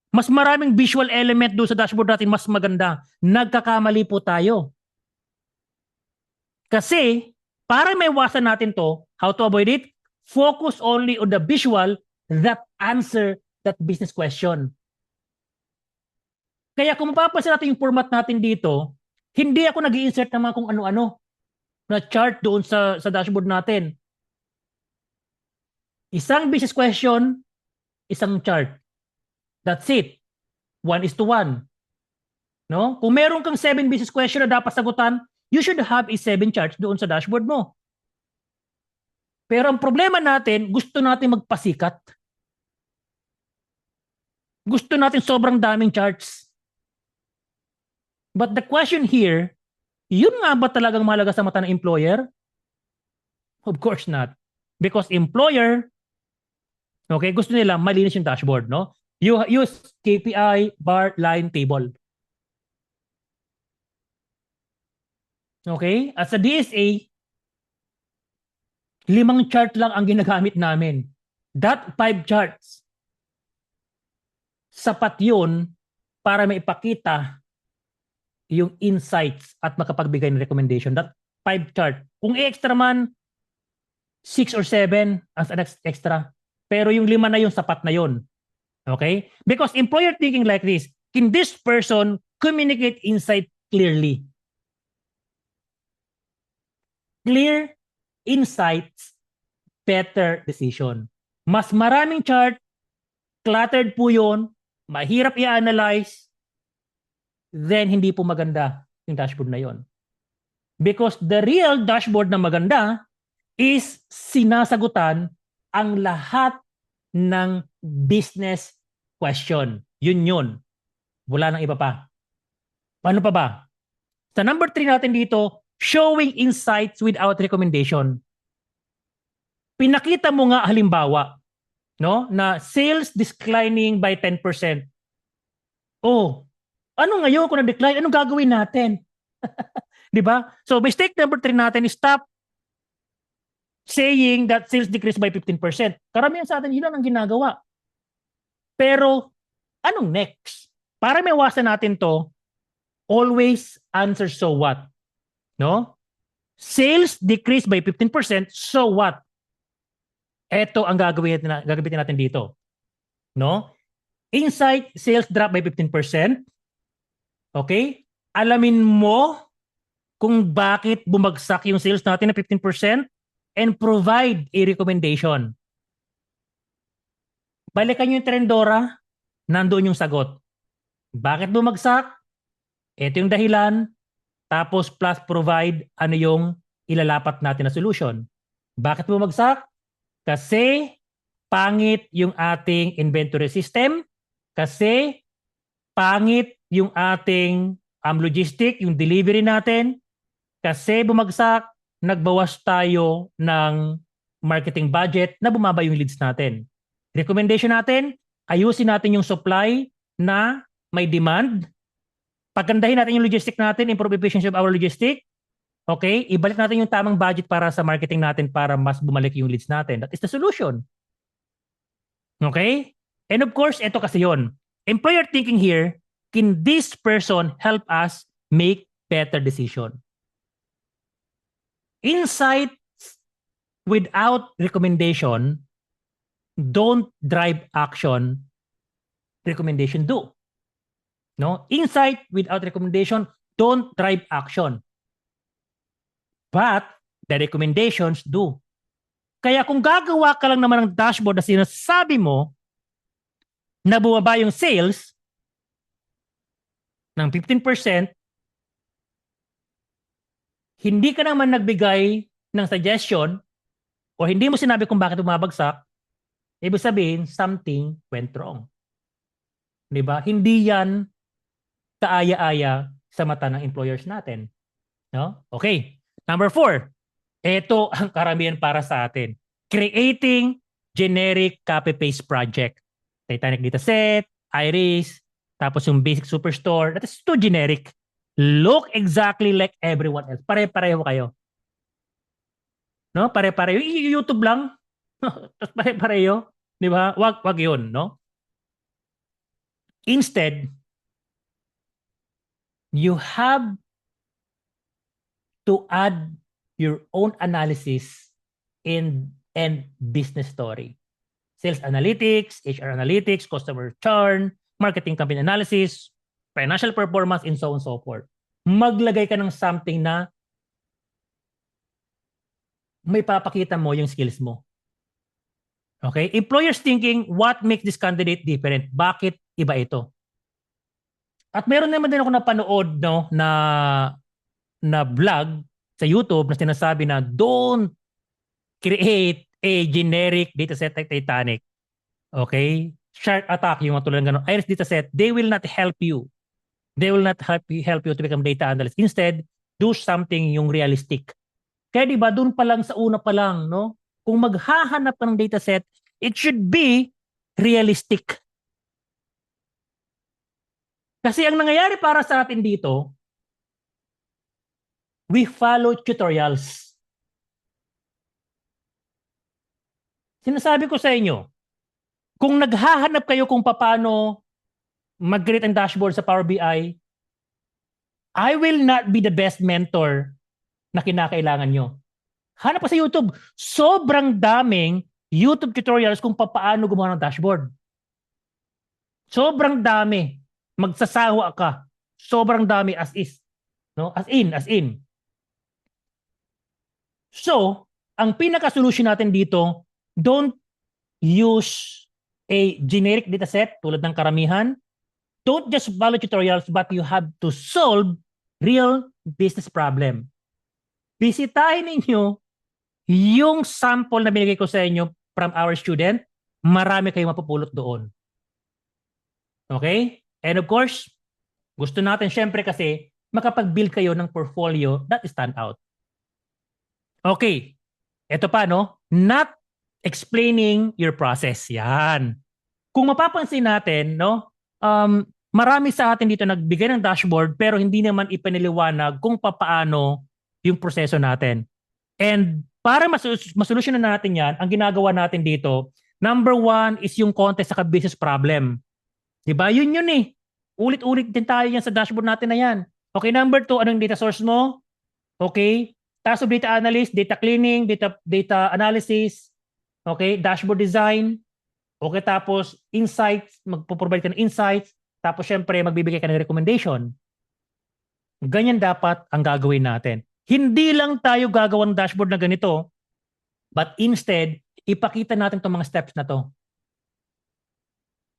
mas maraming visual element doon sa dashboard natin, mas maganda. Nagkakamali po tayo. Kasi, para maiwasan natin to, how to avoid it? Focus only on the visual that answer that business question. Kaya kung mapapansin natin yung format natin dito, hindi ako nag-i-insert naman kung ano-ano na chart doon sa dashboard natin. Isang business question, isang chart. That's it. 1:1. No? Kung meron kang 7 business question na dapat sagutan, you should have a 7 charts doon sa dashboard mo. Pero ang problema natin, gusto natin magpasikat. Gusto natin sobrang daming charts. But the question here, yun nga ba talagang mahalaga sa mata ng employer? Of course not. Because employer, okay, gusto nila malinis yung dashboard, no? You use KPI, bar, line, table. Okay? At sa DSA, 5 chart lang ang ginagamit namin. That 5 charts, sapat yun para maipakita yung insights at makapagbigay ng recommendation. That 5 chart. Kung extra man, 6 or 7 as an extra. Pero yung 5 na yun, sapat na yun. Okay? Because employer thinking like this, can this person communicate insight clearly? Clear insights, better decision. Mas maraming chart, cluttered po yun, mahirap i-analyze, then hindi po maganda yung dashboard na yun. Because the real dashboard na maganda is sinasagutan ang lahat ng business question. Yun yun. Wala nang iba pa. Paano pa ba? Sa number 3 natin dito, showing insights without recommendation. Pinakita mo nga halimbawa, no, na sales declining by 10%. Oh, ano ngayon kung na-decline? Anong gagawin natin? 'Di ba? So mistake number 3 natin is stop saying that sales decreased by 15%. Karamihan sa atin yun lang ang ginagawa. Pero anong next? Para maiwasan natin to, always answer so what? No? Sales decreased by 15%, so what? Ito ang gagawin natin dito. No? Insight, sales drop by 15%. Okay? Alamin mo kung bakit bumagsak yung sales natin na 15% and provide a recommendation. Balikan nyo yung Trendora, nandoon yung sagot. Bakit bumagsak? Ito yung dahilan. Tapos plus provide ano yung ilalapat natin na solution. Bakit bumagsak? Kasi pangit yung ating inventory system. Kasi pangit yung ating logistic, yung delivery natin. Kasi bumagsak, nagbawas tayo ng marketing budget na bumaba yung leads natin. Recommendation natin, ayusin natin yung supply na may demand. Pagandahin natin yung logistic natin, improve efficiency of our logistic. Okay? Ibalik natin yung tamang budget para sa marketing natin para mas bumalik yung leads natin. That is the solution. Okay? And of course, ito kasi yun. Employer thinking here, can this person help us make better decision? Insights without recommendation don't drive action. Recommendation do. No? Insight without recommendation don't drive action. But the recommendations do. Kaya kung gagawa ka lang naman ng dashboard na sinasabi mo na bumaba yung sales ng 15%, hindi ka naman nagbigay ng suggestion o hindi mo sinabi kung bakit bumabagsak, ibig sabihin, something went wrong. Diba? Hindi yan kaaya-aya sa mata ng employers natin. No? Okay. Number 4. Ito ang karamihan para sa atin. Creating generic copy-paste project. Titanic dataset, Iris, Tapos yung basic superstore, that is too generic. Look exactly like everyone else. Pare-pareho kayo. No? Pare-pareho. YouTube lang. Tapos pare-pareho. Di ba? Wag yun, no? Instead, you have to add your own analysis and business story. Sales analytics, HR analytics, customer churn, marketing campaign analysis, financial performance, and so on and so forth. Maglagay ka ng something na may papakita mo yung skills mo. Okay? Employers thinking, what makes this candidate different? Bakit iba ito? At meron naman din ako napanood no, na vlog sa YouTube na sinasabi na don't create a generic dataset like Titanic. Okay? Shark attack, yung mga tulad ng gano'n. Iris dataset, they will not help you. They will not help you to become data analyst. Instead, do something yung realistic. Kaya di ba, doon pa lang sa una pa lang, no? Kung maghahanap ka ng dataset, it should be realistic. Kasi ang nangyayari para sa atin dito, we follow tutorials. Sinasabi ko sa inyo, kung naghahanap kayo kung paano mag-create ang dashboard sa Power BI, I will not be the best mentor na kinakailangan nyo. Hanap pa sa YouTube. Sobrang daming YouTube tutorials kung paano gumawa ng dashboard. Sobrang dami. Magsasawa ka. Sobrang dami as is. No? As in. So, ang pinaka-solution natin dito, don't use a generic dataset tulad ng karamihan. Don't just follow tutorials, but you have to solve real business problem. Bisitahin ninyo yung sample na binigay ko sa inyo from our student. Marami kayong mapupulot doon. Okay? And of course, gusto natin syempre kasi makapag-build kayo ng portfolio that stand out. Okay. Ito pa, no? Not explaining your process. Yan. Kung mapapansin natin, no? Marami sa atin dito nagbigay ng dashboard pero hindi naman ipaniliwanag kung paano yung proseso natin. And para masolusyonan natin yan, ang ginagawa natin dito, number 1 is yung context sa business problem. Diba? Yun eh. Ulit-ulit din tayo yan sa dashboard natin na yan. Okay, number 2, anong data source mo? Okay, task of data analyst, data cleaning, data analysis, okay, dashboard design, okay, tapos insights, magpo-provide ka ng insights, tapos syempre magbibigay ka ng recommendation. Ganyan dapat ang gagawin natin. Hindi lang tayo gagawa ng dashboard na ganito, but instead, ipakita natin itong mga steps na to.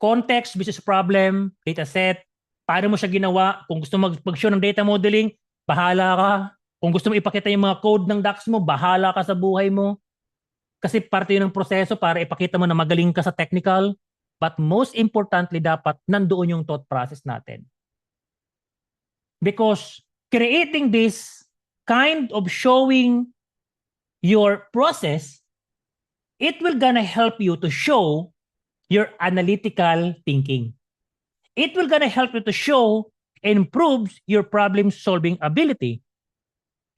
Context, business problem, data set, paano mo siya ginawa, kung gusto mag-show ng data modeling, bahala ka. Kung gusto mo ipakita yung mga code ng DAX mo, bahala ka sa buhay mo. Kasi parte yun ng proseso para ipakita mo na magaling ka sa technical. But most importantly, dapat nandoon yung thought process natin. Because creating this kind of showing your process, it will gonna help you to show your analytical thinking. It will gonna help you to show and improve your problem-solving ability.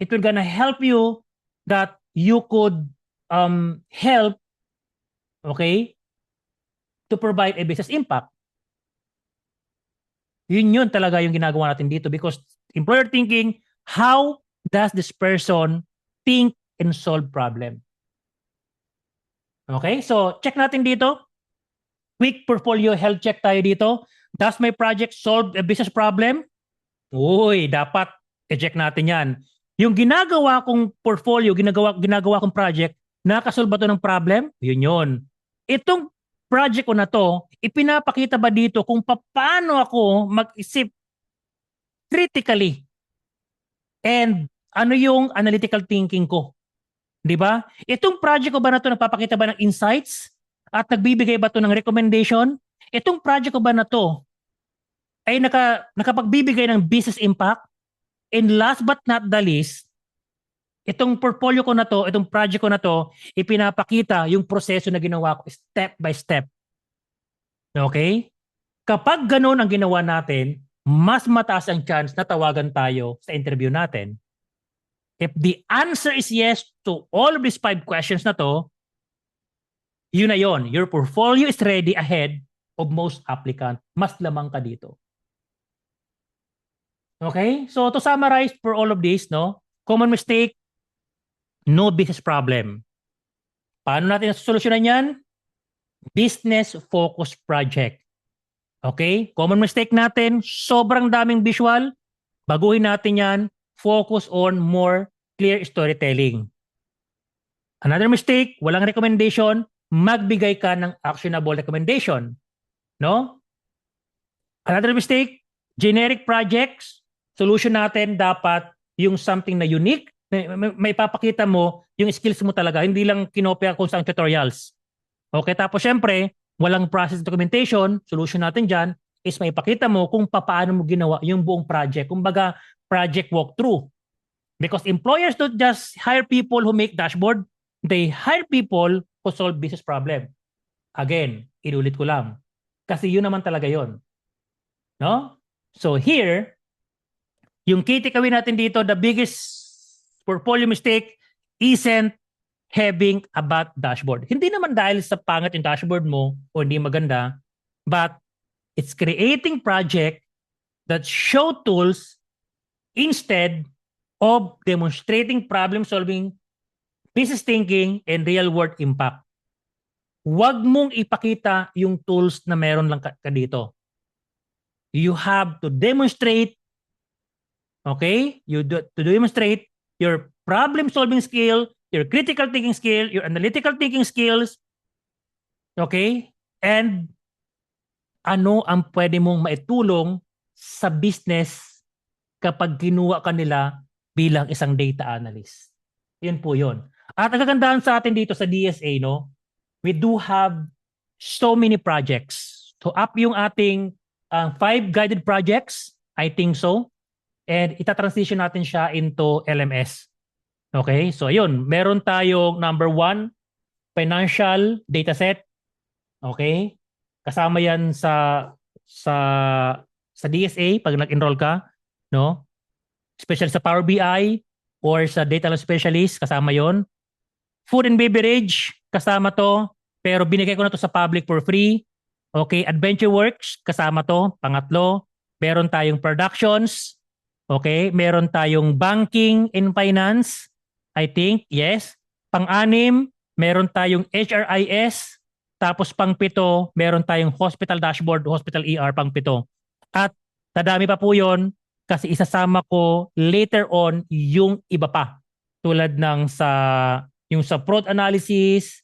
It will gonna help you that you could help, okay, to provide a business impact. Yun talaga yung ginagawa natin dito because employer thinking, how does this person think and solve problem? Okay, so check natin dito. Quick portfolio health check tayo dito. Does my project solve a business problem? Uy, dapat i-check natin yan. Yung ginagawa kong portfolio, ginagawa kong project, nakasolve ba ito ng problem? Yun. Itong project ko na to, ipinapakita ba dito kung paano ako mag-isip critically? And ano yung analytical thinking ko? Di ba? Itong project ko ba na to nagpapakita ba ng insights? At nagbibigay ba to ng recommendation? Itong project ko ba na to ay nakapagbibigay ng business impact? And last but not the least, itong portfolio ko na to, itong project ko na to, ipinapakita yung proseso na ginawa ko step by step. Okay? Kapag ganun ang ginawa natin, mas mataas ang chance na tawagan tayo sa interview natin. If the answer is yes to all of these 5 questions na to, yun na yun. Your portfolio is ready ahead of most applicant. Mas lamang ka dito. Okay? So to summarize for all of this, no? Common mistake, no business problem. Paano natin solusyonan yan? Business focus project. Okay? Common mistake natin, sobrang daming visual. Baguhin natin yan. Focus on more clear storytelling. Another mistake, walang recommendation, magbigay ka ng actionable recommendation. No? Another mistake, generic projects, solution natin dapat yung something na unique, may papakita mo yung skills mo talaga, hindi lang kinopia kung saan tutorials. Okay, tapos syempre, walang process documentation, solution natin dyan is may pakita mo kung paano mo ginawa yung buong project. Kumbaga, project walkthrough. Because employers don't just hire people who make dashboard, they hire people who solve business problem. Again, inulit ko lang. Kasi yun naman talaga yun. No? So here, yung key takeaway natin dito, the biggest portfolio mistake isn't having a bad dashboard. Hindi naman dahil sa pangit yung dashboard mo o hindi maganda, but it's creating project that show tools instead of demonstrating problem solving, business thinking, and real world impact. Huwag mong ipakita yung tools na meron lang ka dito. You have to demonstrate, okay? To demonstrate your problem solving skill, your critical thinking skill, your analytical thinking skills, okay? And ano ang pwede mong maitulong sa business kapag kinuha ka nila bilang isang data analyst. Yun po yun. At ang kagandahan sa atin dito sa DSA, no? We do have so many projects. To up yung ating 5 guided projects, I think so. And itatransition natin siya into LMS. Okay? So yun, meron tayong number 1, financial dataset. Okay? Kasama yan sa DSA pag nag-enroll ka, no? Special sa Power BI or sa data specialist, kasama yon. Food and beverage, kasama to, pero binigay ko na to sa public for free. Okay, Adventure Works, kasama to, pangatlo. Meron tayong productions, okay, meron tayong banking and finance, I think, yes. Pang-anim, meron tayong HRIS, tapos pang-pito, meron tayong hospital dashboard, hospital ER, pang-pito. At dadami pa po yon kasi isasama ko later on yung iba pa. Tulad ng yung sa fraud analysis,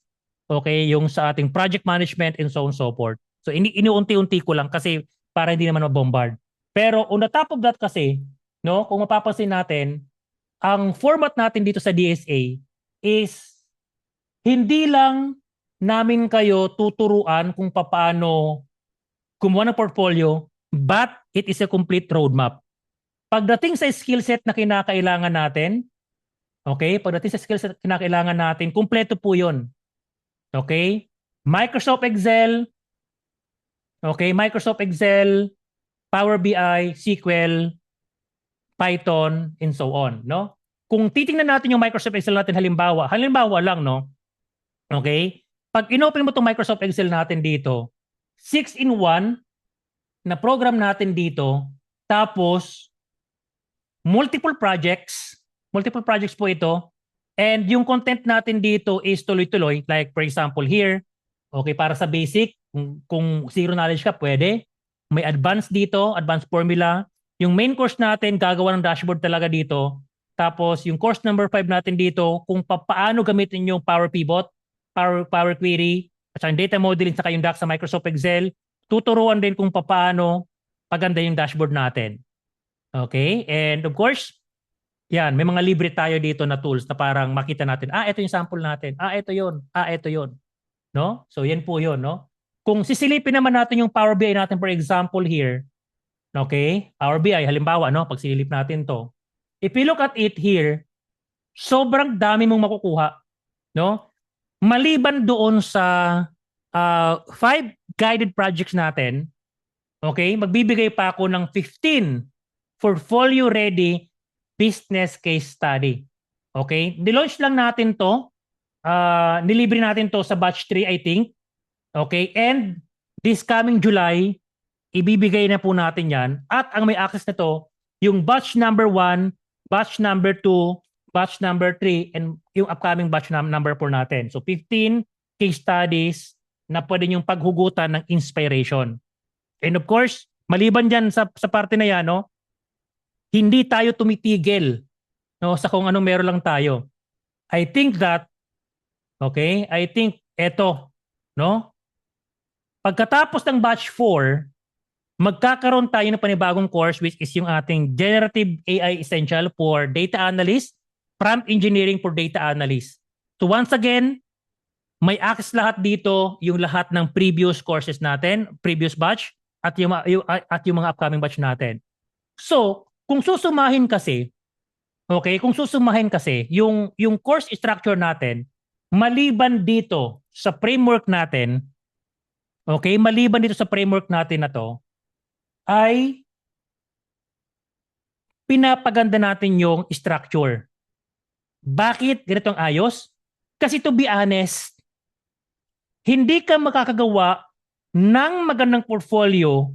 okay, yung sa ating project management and so on so forth. So iniunti-unti ko lang kasi para hindi naman mabombard. Pero on the top of that kasi, no, kung mapapansin natin, ang format natin dito sa DSA is hindi lang namin kayo tuturuan kung paano gumawa ng portfolio, but it is a complete roadmap. Pagdating sa skill set na kinakailangan natin, okay, pagdating sa skill set na kinakailangan natin, kumpleto po yun. Okay? Microsoft Excel, okay, Microsoft Excel, Power BI, SQL, Python, and so on, no? Kung titingnan natin yung Microsoft Excel natin halimbawa lang, no? Okay? Pag inopen mo itong Microsoft Excel natin dito, 6-in-1 na program natin dito, tapos multiple projects po ito, and yung content natin dito is tuloy-tuloy, like for example here, okay, para sa basic, kung zero knowledge ka, pwede. May advanced dito, advanced formula. Yung main course natin, gagawa ng dashboard talaga dito. Tapos yung course number 5 natin dito, kung paano gamitin yung Power Pivot, Power Query, at yung data modeling sa yung DAX sa Microsoft Excel, tuturuan din kung paano paganda yung dashboard natin. Okay? And of course, yan, may mga libre tayo dito na tools na parang makita natin, ito yung sample natin. Ito yun. Ito yun. No? So yan po yun, no? Kung sisilipin naman natin yung Power BI natin, for example here, okay? Power BI, halimbawa, no? Pag silip natin to. If you look at it here, sobrang dami mong makukuha, no? Maliban doon sa 5 guided projects natin, Okay? Magbibigay pa ako ng 15 portfolio ready business case study. Okay? Nilaunch lang natin to. Nilibre natin to sa batch 3, I think. Okay? And this coming July, ibibigay na po natin yan. At ang may access na to, yung batch number 1, batch number 2, batch number 3, and yung upcoming batch number 4 natin. So 15 case studies na pwede yung paghugutan ng inspiration. And of course, maliban dyan sa parte na yan, no, hindi tayo tumitigil, no, sa kung anong meron lang tayo. I think that, okay, I think eto, no, pagkatapos ng batch 4, magkakaroon tayo ng panibagong course which is yung ating Generative AI Essential for Data Analyst, Prompt Engineering for Data Analyst. So once again, may access lahat dito yung lahat ng previous courses natin, previous batch, at yung mga upcoming batch natin. So, kung susumahin kasi, okay, kung susumahin kasi, yung course structure natin, maliban dito sa framework natin, okay, maliban dito sa framework natin na to, ay pinapaganda natin yung structure. Bakit ganitong ayos? Kasi to be honest, hindi ka makakagawa ng magandang portfolio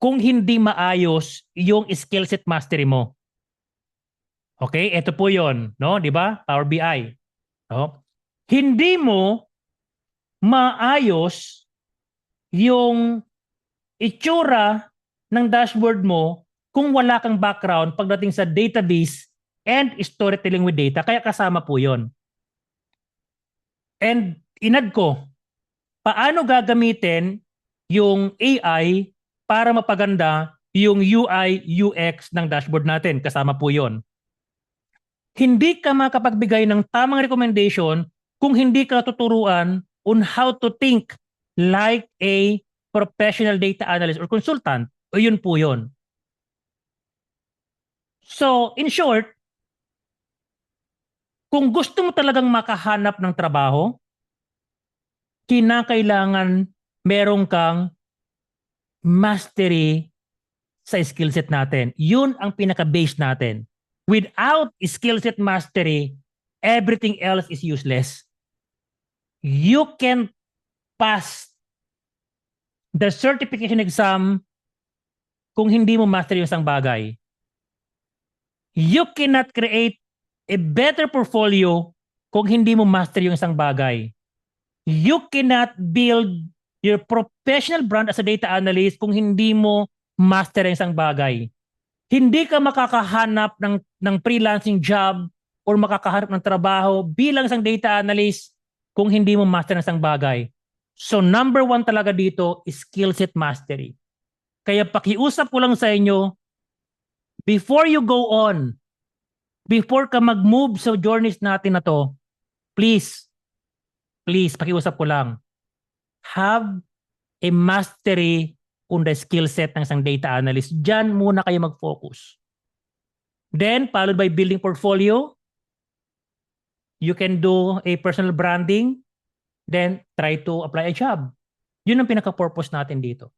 kung hindi maayos yung skill set mastery mo. Okay, ito po 'yon, no, 'di ba? Power BI. No? Hindi mo maayos yung itsura ng dashboard mo kung wala kang background pagdating sa database and storytelling with data. Kaya kasama po 'yon. And inad ko, paano gagamitin yung AI para mapaganda yung UI, UX ng dashboard natin. Kasama po yon. Hindi ka makapagbigay ng tamang recommendation kung hindi ka tuturuan on how to think like a professional data analyst or consultant. O yun po yun. So, in short, kung gusto mo talagang makahanap ng trabaho, kinakailangan meron kang mastery sa skill set natin. Yun ang pinaka-base natin. Without skill set mastery, everything else is useless. You can pass the certification exam kung hindi mo master yung isang bagay. You cannot create a better portfolio kung hindi mo master yung isang bagay. You cannot build your professional brand as a data analyst kung hindi mo master yung isang bagay. Hindi ka makakahanap ng freelancing job or makakahanap ng trabaho bilang isang data analyst kung hindi mo master ng isang bagay. So number 1 talaga dito is skill set mastery. Kaya pakiusap ko lang sa inyo, before you go on, before ka mag-move sa journeys natin na to, please, pakiusap ko lang, have a mastery on the skill set ng isang data analyst. Diyan muna kayo mag-focus. Then, followed by building portfolio, you can do a personal branding, then try to apply a job. Yun ang pinaka-purpose natin dito.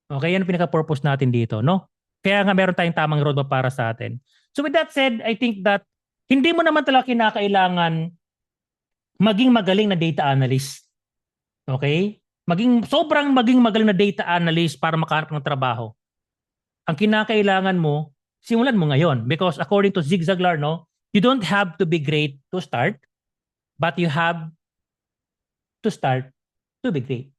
Okay, yan ang pinaka-purpose natin dito, no? Kaya nga meron tayong tamang roadmap para sa atin. So with that said, I think that hindi mo naman talaga kinakailangan maging magaling na data analyst. Okay? Sobrang maging magaling na data analyst para makahanap ng trabaho. Ang kinakailangan mo, simulan mo ngayon. Because according to Zig Ziglar, no, you don't have to be great to start, but you have to start to be great.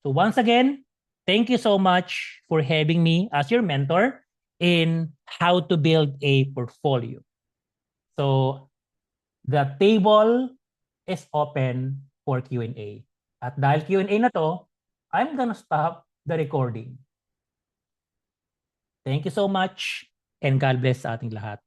So once again, thank you so much for having me as your mentor in how to build a portfolio. So the table is open for Q&A. At dahil Q&A na to, I'm gonna stop the recording. Thank you so much and God bless sa ating lahat.